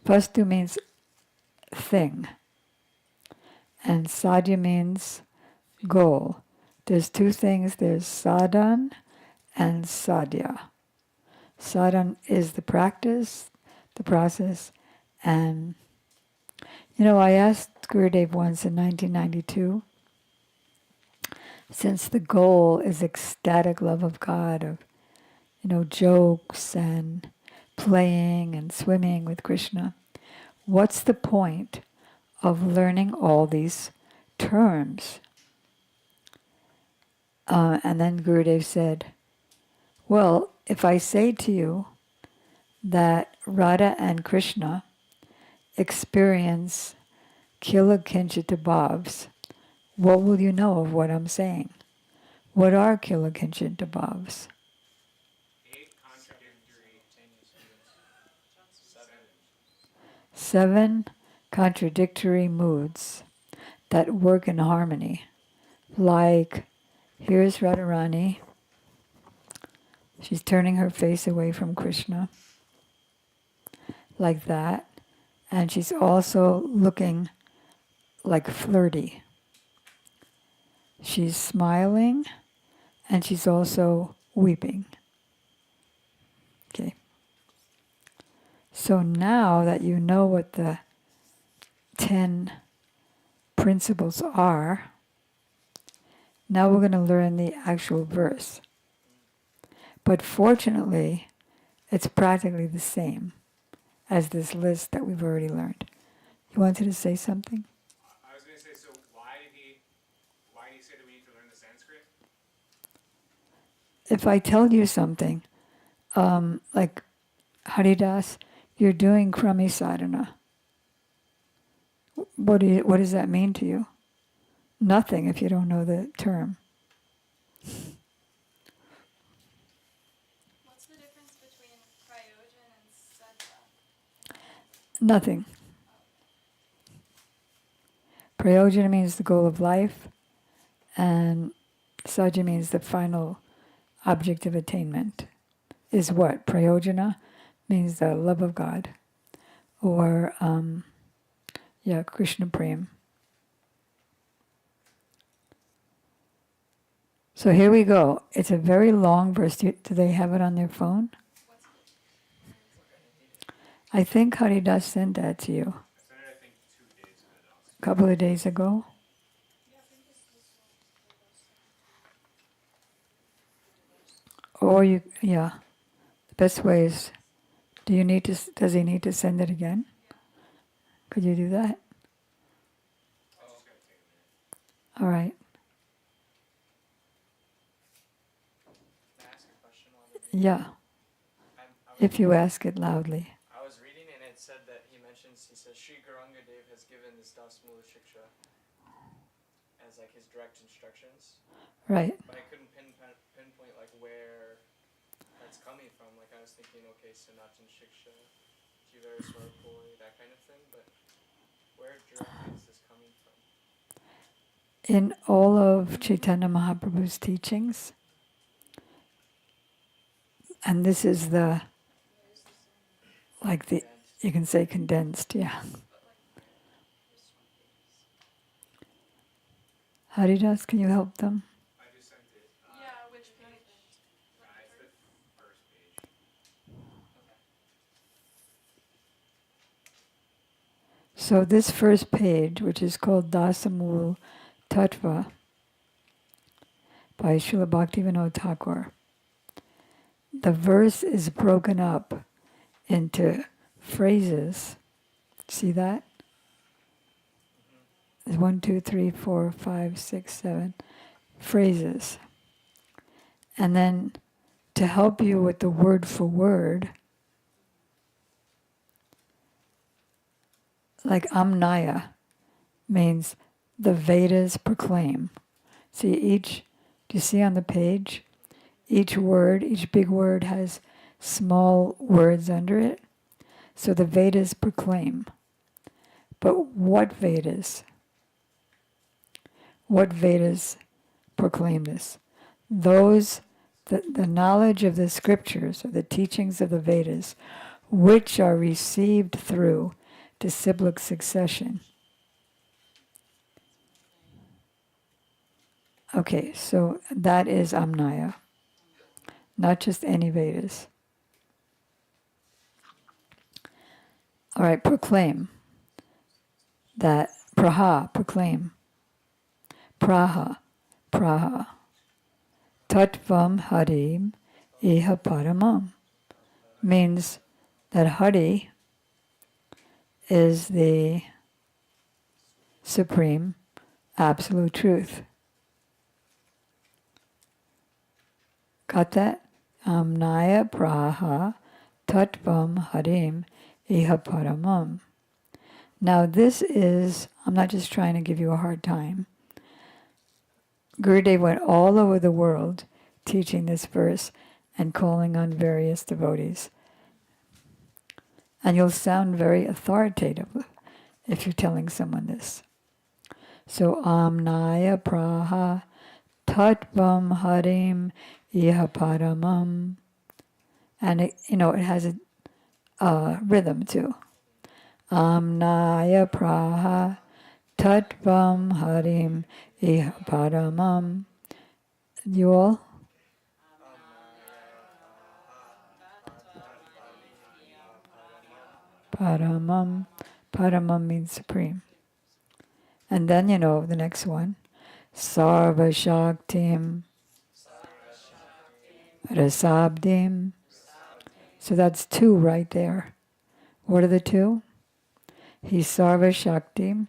Vastu means thing. And sadhya means goal. There's 2 things. There's sadhan and sadhya. Sadhan is the practice, the process, and I asked Gurudev once in 1992, since the goal is ecstatic love of God, of jokes and playing and swimming with Krishna, what's the point of learning all these terms? And then Gurudev said, well, if I say to you that Radha and Krishna experience kila kinchita bhavs, what will you know of what I'm saying? What are kila kinchita bhavs? 7 contradictory moods that work in harmony. Like, here's Radharani. She's turning her face away from Krishna. Like that. And she's also looking like flirty. She's smiling and she's also weeping. Okay. So now that you know what the 10 principles are, now we're going to learn the actual verse. But fortunately, it's practically the same as this list that we've already learned. You wanted to say something? I was going to say, so why did he say that we need to learn the Sanskrit? If I tell you something, like Haridas, you're doing Krami Sadhana. What does that mean to you? Nothing if you don't know the term. What's the difference between prayojan and saddha? Nothing. Prayojana means the goal of life, and Sajja means the final object of attainment. Is what? Prayojana means the love of God, or Krishna Prem. So here we go. It's a very long verse. Do they have it on their phone? I think Haridas sent that to you. I sent it, I think, 2 days ago. a couple of days ago. Or you, yeah, the best way is, does he need to send it again? Could you do that? All right. Can I ask a question while we're reading? Yeah, if you ask it loudly. I was reading and it said that he says, Sri Gauranga Dev has given this Dasa Mula Shiksha as like his direct instructions. Right. But I couldn't pinpoint like where that's coming from. Like I was thinking, okay, Sanatan Shiksha, Jivara Swarapuri, that kind of thing. But where directly is this coming from? In all of Chaitanya Mahaprabhu's teachings, and this is you can say condensed, yeah. Haridas, can you help them? I just sent it. Yeah, which page? It's the first page. So this first page, which is called Dasa Mula Tattva by Srila Bhaktivinoda Thakur, the verse is broken up into phrases. See that? There's 1, 2, 3, 4, 5, 6, 7 phrases. And then to help you with the word for word, like Amnaya means the Vedas proclaim. See do you see on the page? Each big word has small words under it. So the Vedas proclaim. But what Vedas? What Vedas proclaim this? The knowledge of the scriptures, or the teachings of the Vedas, which are received through disciplic succession. Okay, so that is Amnaya, not just any Vedas. All right, proclaim. That, proclaim. Praha. Tattvam Harim Iha Paramam means that Hari is the supreme absolute truth. Got that? Amnaya Praha Tattvam Harim Iha Paramam. Now this is, I'm not just trying to give you a hard time. Gurudev went all over the world teaching this verse and calling on various devotees. And you'll sound very authoritative if you're telling someone this. So, Amnaya Praha Tattvam Harim Iha Paramam. And it has a rhythm too. Amnaya Praha Tattvam Harim Iha Paramam. You all? Paramam. Paramam means supreme. And then the next one. Sarva Shaktim Rasabdim. So that's 2 right there. What are the 2? He's Sarva Shaktim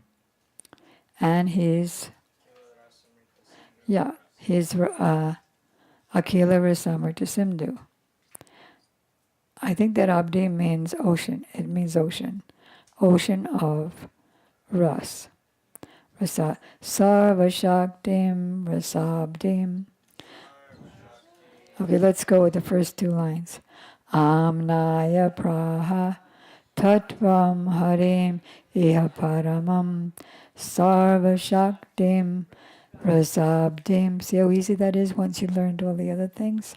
and he's Akila Rasamrita Sindhu. I think that Abdi means ocean. It means ocean. Ocean of Ras. Rasa. Sarva Shaktim Rasabdim. Okay, let's go with the first 2 lines. Amnaya Praha Tattvam Harim Iha Paramam Sarva Shaktim Rasabdim. See how easy that is once you learned all the other things?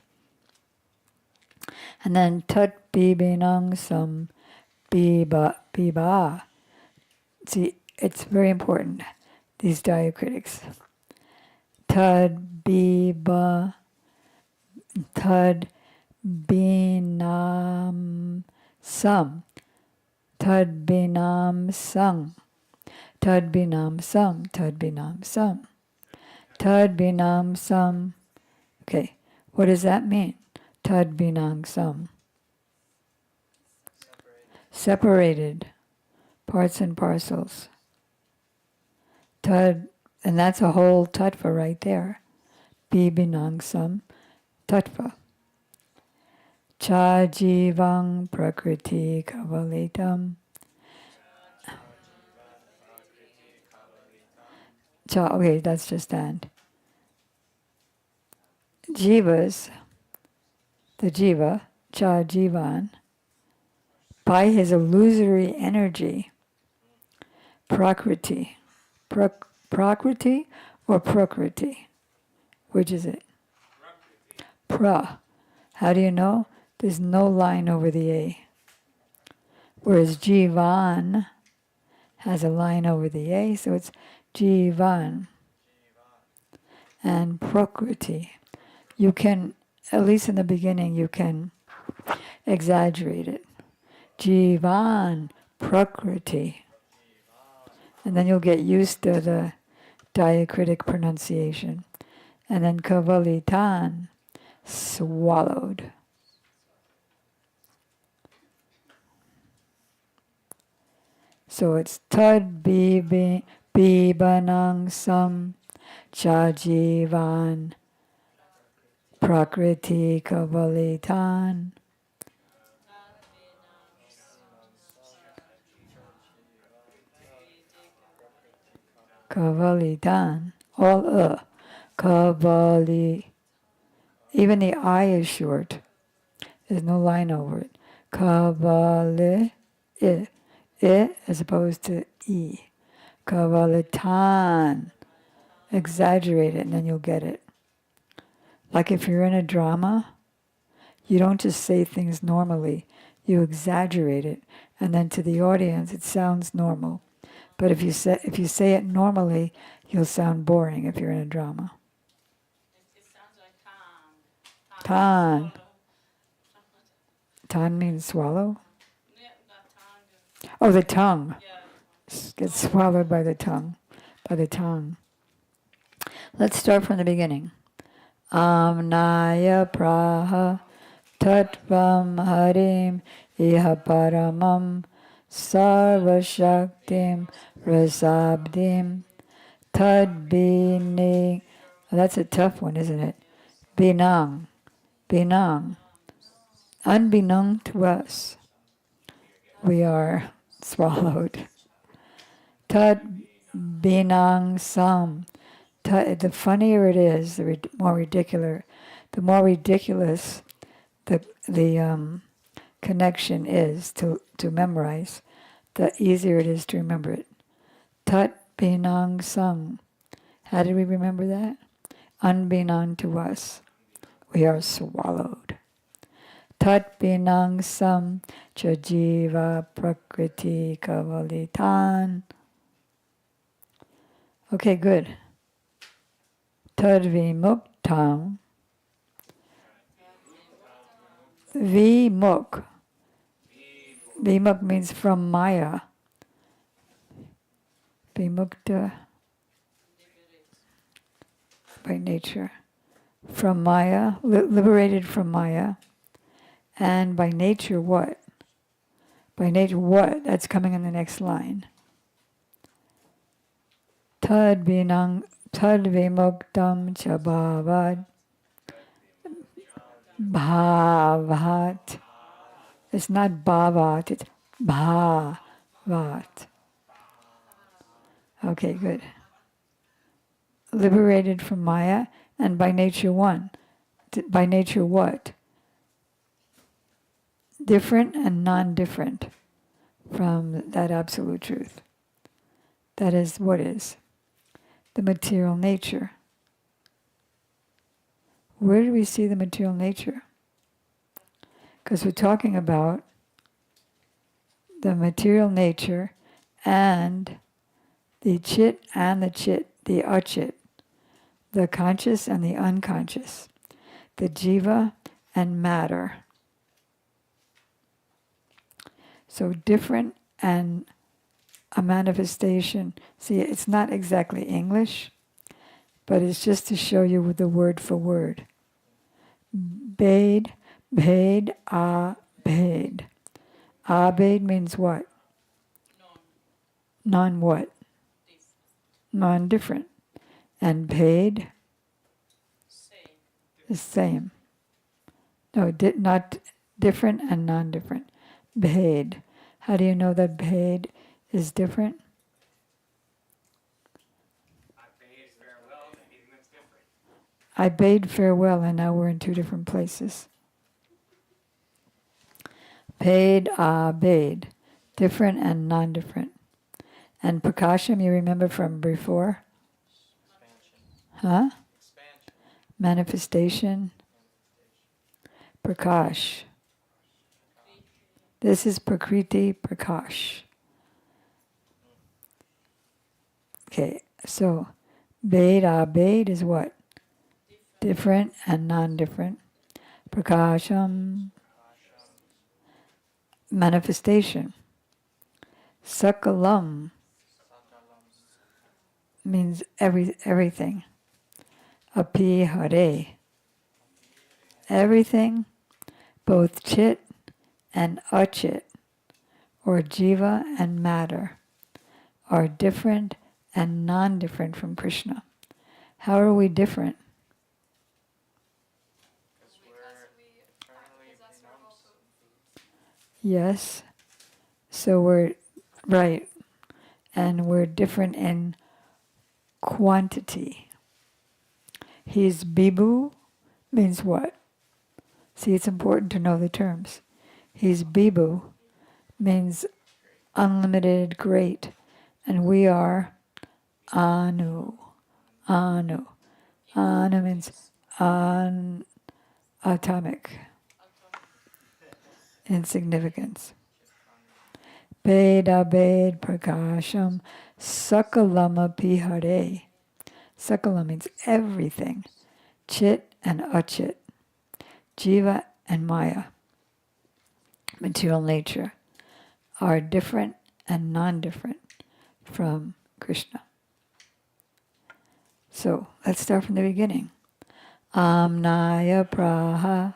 And then Tat Bibinang Sam Biba. See, it's very important, these diacritics. Tad Biba. Tad Binam Sam. Tad Binam Sang. Tad binam sam, tad binam sam. Tad binam sam. Okay, what does that mean? Tad binam sam. Separated. Parts and parcels. Tad, and that's a whole tattva right there. Binam sam tattva. Cha jivang prakriti kavalitam. Cha, okay, that's just and. Jivas, the jiva, cha jivan, by his illusory energy, prakriti, prakriti or prakriti, which is it? Pra. How do you know? There's no line over the A. Whereas jivan has a line over the A, so it's jivan. And prakriti. You can, at least in the beginning, you can exaggerate it. Jivan, prakriti. And then you'll get used to the diacritic pronunciation. And then kavalitan, swallowed. So it's tad bibanang sam chajivan prakriti kavalitan. Kavalitan. All Kavali. Even the I is short. There's no line over it. Kavali. I as opposed to E. Kavalitan. Exaggerate it and then you'll get it. Like if you're in a drama, you don't just say things normally. You exaggerate it. And then to the audience, it sounds normal. But if you say it normally, you'll sound boring if you're in a drama. It sounds like Tan. Tan means swallow? Yeah, that tongue. Oh, the tongue. Yeah. Gets swallowed by the tongue. By the tongue. Let's start from the beginning. Amnaya praha tattvam harim iha paramam sarvashaktim rasabdim tadbini. That's a tough one, isn't it? Binang. Binang. Unbeknown to us, we are swallowed. Tad binang sam. The funnier it is, the more ridiculous the connection is to memorize, the easier it is to remember it. Tat binang sam. How did we remember that? Unbeknown to us, we are swallowed. Tat binang sam chajiva prakriti kavalitan. Okay, good. Tad vimuktam. Vimuk. Vimuk means from Maya. Vimukta by nature. From Maya, liberated from Maya. And by nature what? By nature what? That's coming in the next line. Tad vimuktam cha bhavat. Bhavat. It's not bhavat, it's bhavat. Okay, good. Liberated from Maya, and by nature one. By nature what? Different and non-different from that absolute truth. That is what is the material nature. Where do we see the material nature? Because we're talking about the material nature and the chit and the chit, the achit, the conscious and the unconscious, the jiva and matter. So different and a manifestation. See, it's not exactly English, but it's just to show you with the word for word. Bhed, bhed, abhed. Abhed means what? Non what? Non-different. And bhed is same. No, not different and non-different. Bhed. How do you know that bhed is different? I bade farewell and now we're in two different places. Bhed, bhed. Different and non-different. And prakasham, you remember from before? Huh? Manifestation. Prakash. This is Prakriti Prakash. Okay, so Bhed, Abhed is what? Different and non-different. Prakasham. Manifestation. Sakalam means everything. Api Hare. Everything, both chit and achit, or jiva and matter, are different and non-different from Krishna. How are we different? Because we possess our whole food. Yes. So we're right. And we're different in quantity. He's Bibhu means what? See, it's important to know the terms. He's Bibhu means unlimited, great. And we are Anu. Anu. Anu means atomic. Insignificance. Bhed, abhed, prakasham, sakalama pihare. Sakala means everything. Chit and achit. Jiva and Maya, material nature, are different and non-different from Krishna. So let's start from the beginning. Amnaya praha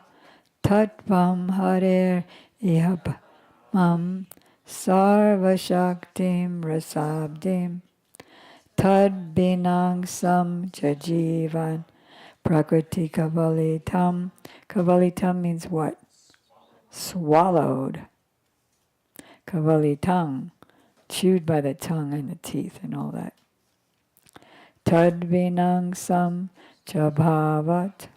tattvam harer ihapam sarva shaktim rasabdim tad binang sam jajivan prakriti kavalitam. Kavalitam means what? Swallowed. Kavalitam, chewed by the tongue and the teeth and all that. Tad vinang sam chabhavat.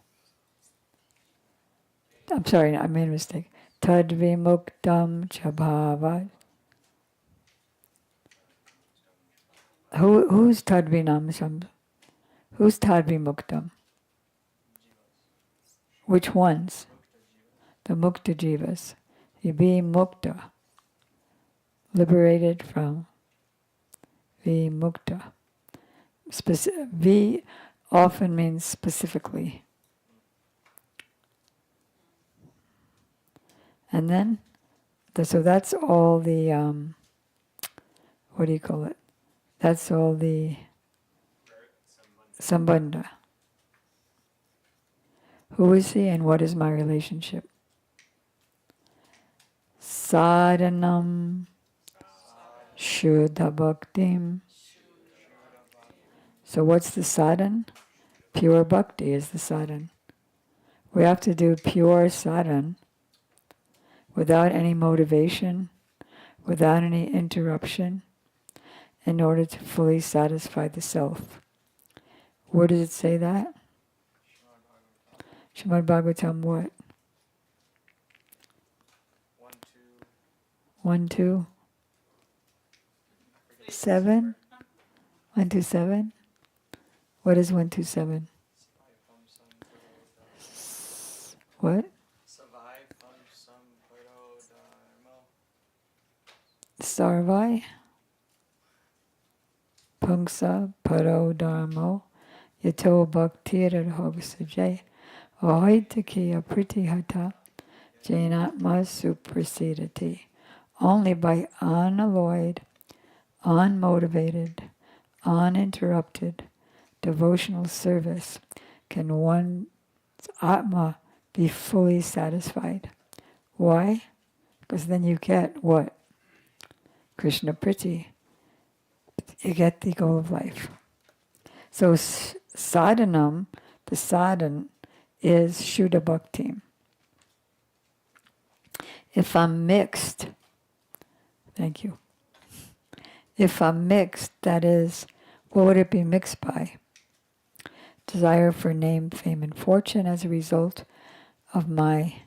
I'm sorry, I made a mistake. Tad vimuktam chabhavat. Who's tad vinam sam? Who's tad vimuktam? Which ones? The mukta jivas. You be mukta, liberated from vimukta. V often means specifically. And then, so that's all the, what do you call it? That's all the sambandha. Who is he and what is my relationship? Sadhanam Shuddha Bhaktim. So what's the sadhan? Pure bhakti is the sadhan. We have to do pure sadhan without any motivation, without any interruption, in order to fully satisfy the self. Where does it say that? Srimad Bhagavatam what? 1, 2, 7? 1, 2, 7? What is 1, 2, 7? What? Sarvai? Pungsa paro dharmo yato bhaktir hogsajay ahoitakiya pritihata jainatma suprasidati. Only by unalloyed, unmotivated, uninterrupted devotional service can one's Atma be fully satisfied. Why? Because then you get what? Krishna Priti. You get the goal of life. So sadhanam, the sadhan, is Shuddha Bhakti. If I'm mixed, thank you. If I'm mixed, that is, what would it be mixed by? Desire for name, fame, and fortune as a result of my...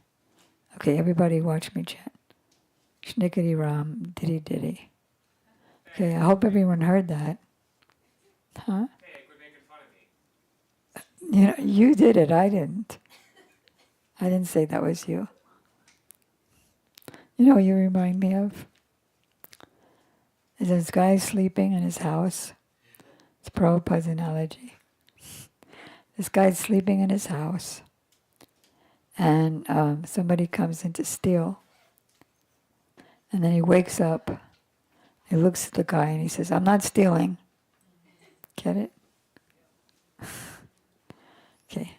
Okay, everybody watch me chant. Shnikari Ram, Diddy Diddy. Okay, I hope everyone heard that. Huh? Hey, quit making fun of me. You know, you did it, I didn't. I didn't say that was you. You know what you remind me of? Is this guy sleeping in his house. It's Prabhupada's analogy. This guy's sleeping in his house, and somebody comes in to steal. And then he wakes up, he looks at the guy and he says, "I'm not stealing." Get it? Okay.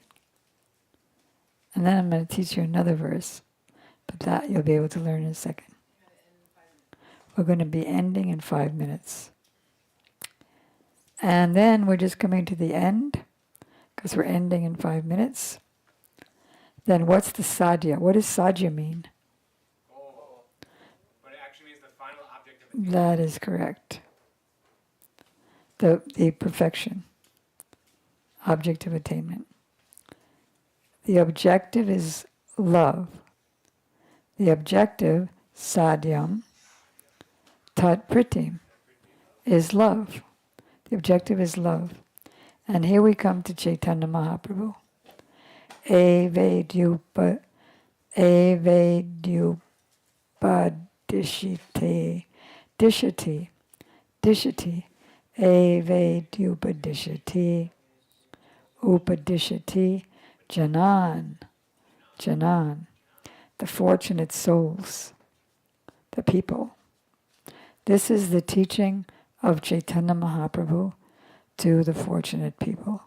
And then I'm going to teach you another verse, but that you'll be able to learn in a second. We're going to be ending in 5 minutes. And then we're just coming to the end, because we're ending in 5 minutes. Then what's the sadhya? What does sadhya mean? Oh, but it actually means the final object of attainment. That is correct. The perfection. Object of attainment. The objective is love. The objective, sadhyam, tat pritim, is love. The objective is love. And here we come to Chaitanya Mahaprabhu. Dishati, evedupadishati, upadishati, janan, the fortunate souls, the people. This is the teaching of Chaitanya Mahaprabhu to the fortunate people.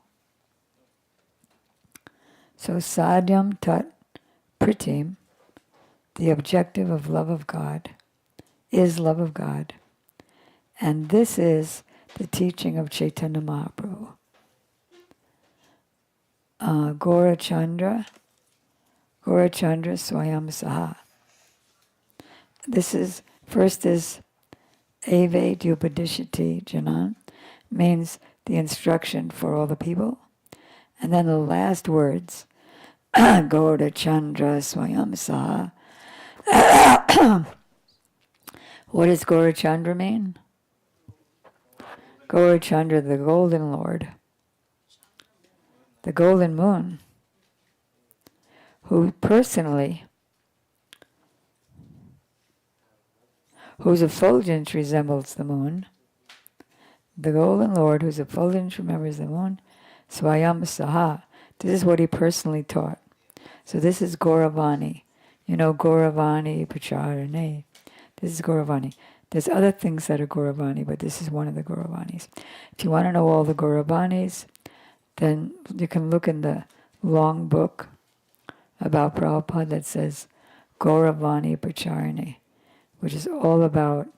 So sadhyam tat pritim, the objective of love of God, is love of God. And this is the teaching of Chaitanya Mahaprabhu. Gaurachandra Swayam Saha. This is, first is Ave Dupadishati Janan, means the instruction for all the people. And then the last words, Gaurachandra Swayam Saha. What does Gaurachandra mean? Gaurachandra, the golden Lord, the golden moon, who personally, whose effulgence resembles the moon, the golden Lord whose effulgence remembers the moon, Swayam Saha. This is what he personally taught. So this is Gauravani. You know, Gauravani Pacharane. This is Gauravani. There's other things that are Gauravani, but this is one of the Gauravanis. If you want to know all the Gauravanis, then you can look in the long book about Prabhupada that says Gauravani Pacharane, which is all about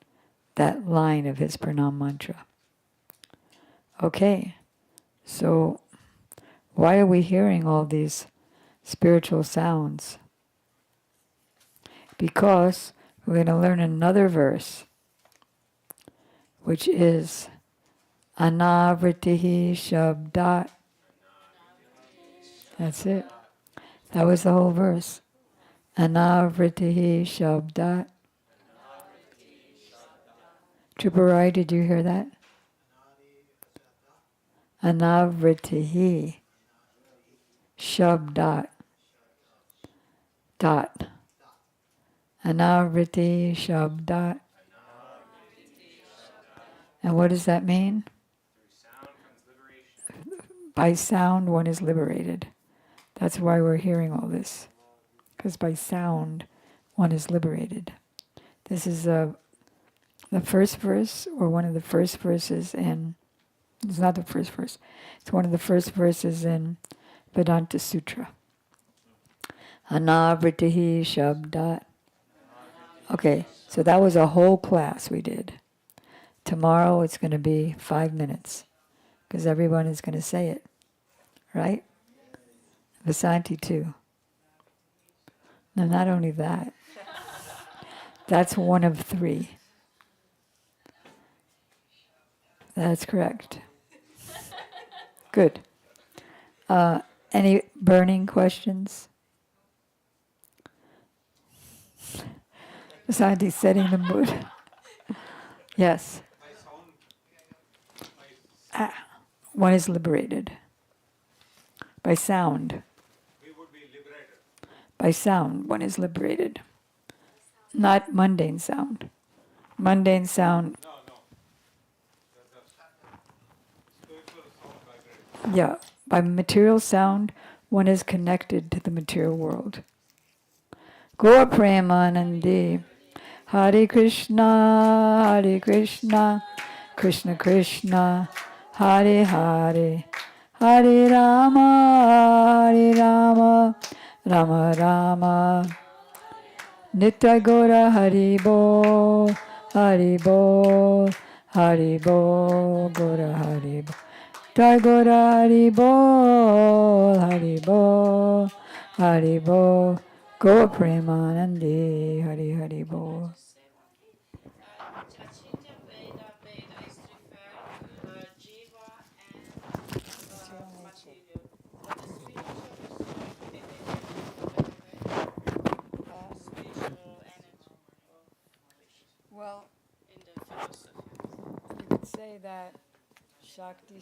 that line of his pranam mantra. Okay, so why are we hearing all these spiritual sounds? Because we're going to learn another verse, which is Anavritihi Shabdat. That's it. That was the whole verse. Anavritihi Shabdat. Tripurai, did you hear that? Anavritihi Shabdat. Dot. Anavriti Shabdat. And what does that mean? By sound one is liberated. That's why we're hearing all this. Because by sound one is liberated. This is the first verse, or one of the first verses in, it's not the first verse, it's one of the first verses in Vedanta Sutra. Anavritihi Shabdat. Okay, so that was a whole class we did. Tomorrow it's going to be 5 minutes, because everyone is going to say it, right? Vasanti too. No, not only that. That's one of 3. That's correct. Good. Any burning questions? Vasanti's setting the mood. Yes. One is liberated. By sound. We would be liberated. By sound, one is liberated. Not mundane sound. Mundane sound. No. That's spiritual sound vibration. Yeah. By material sound, one is connected to the material world. Gaur Premanandi. Hare Krishna, Krishna Krishna, Hare Hare, Hare Rama, Rama Rama. Nitya Gora Haribo, Haribo, Haribo, Gora Haribo. Tagora Haribo, Haribo, Haribo. Go Premanandi, Hari Haribo. Achinja Veda is referring to Jiva and material. But the spiritual energy of Krishna Well, in the philosophy. you could say that Shakti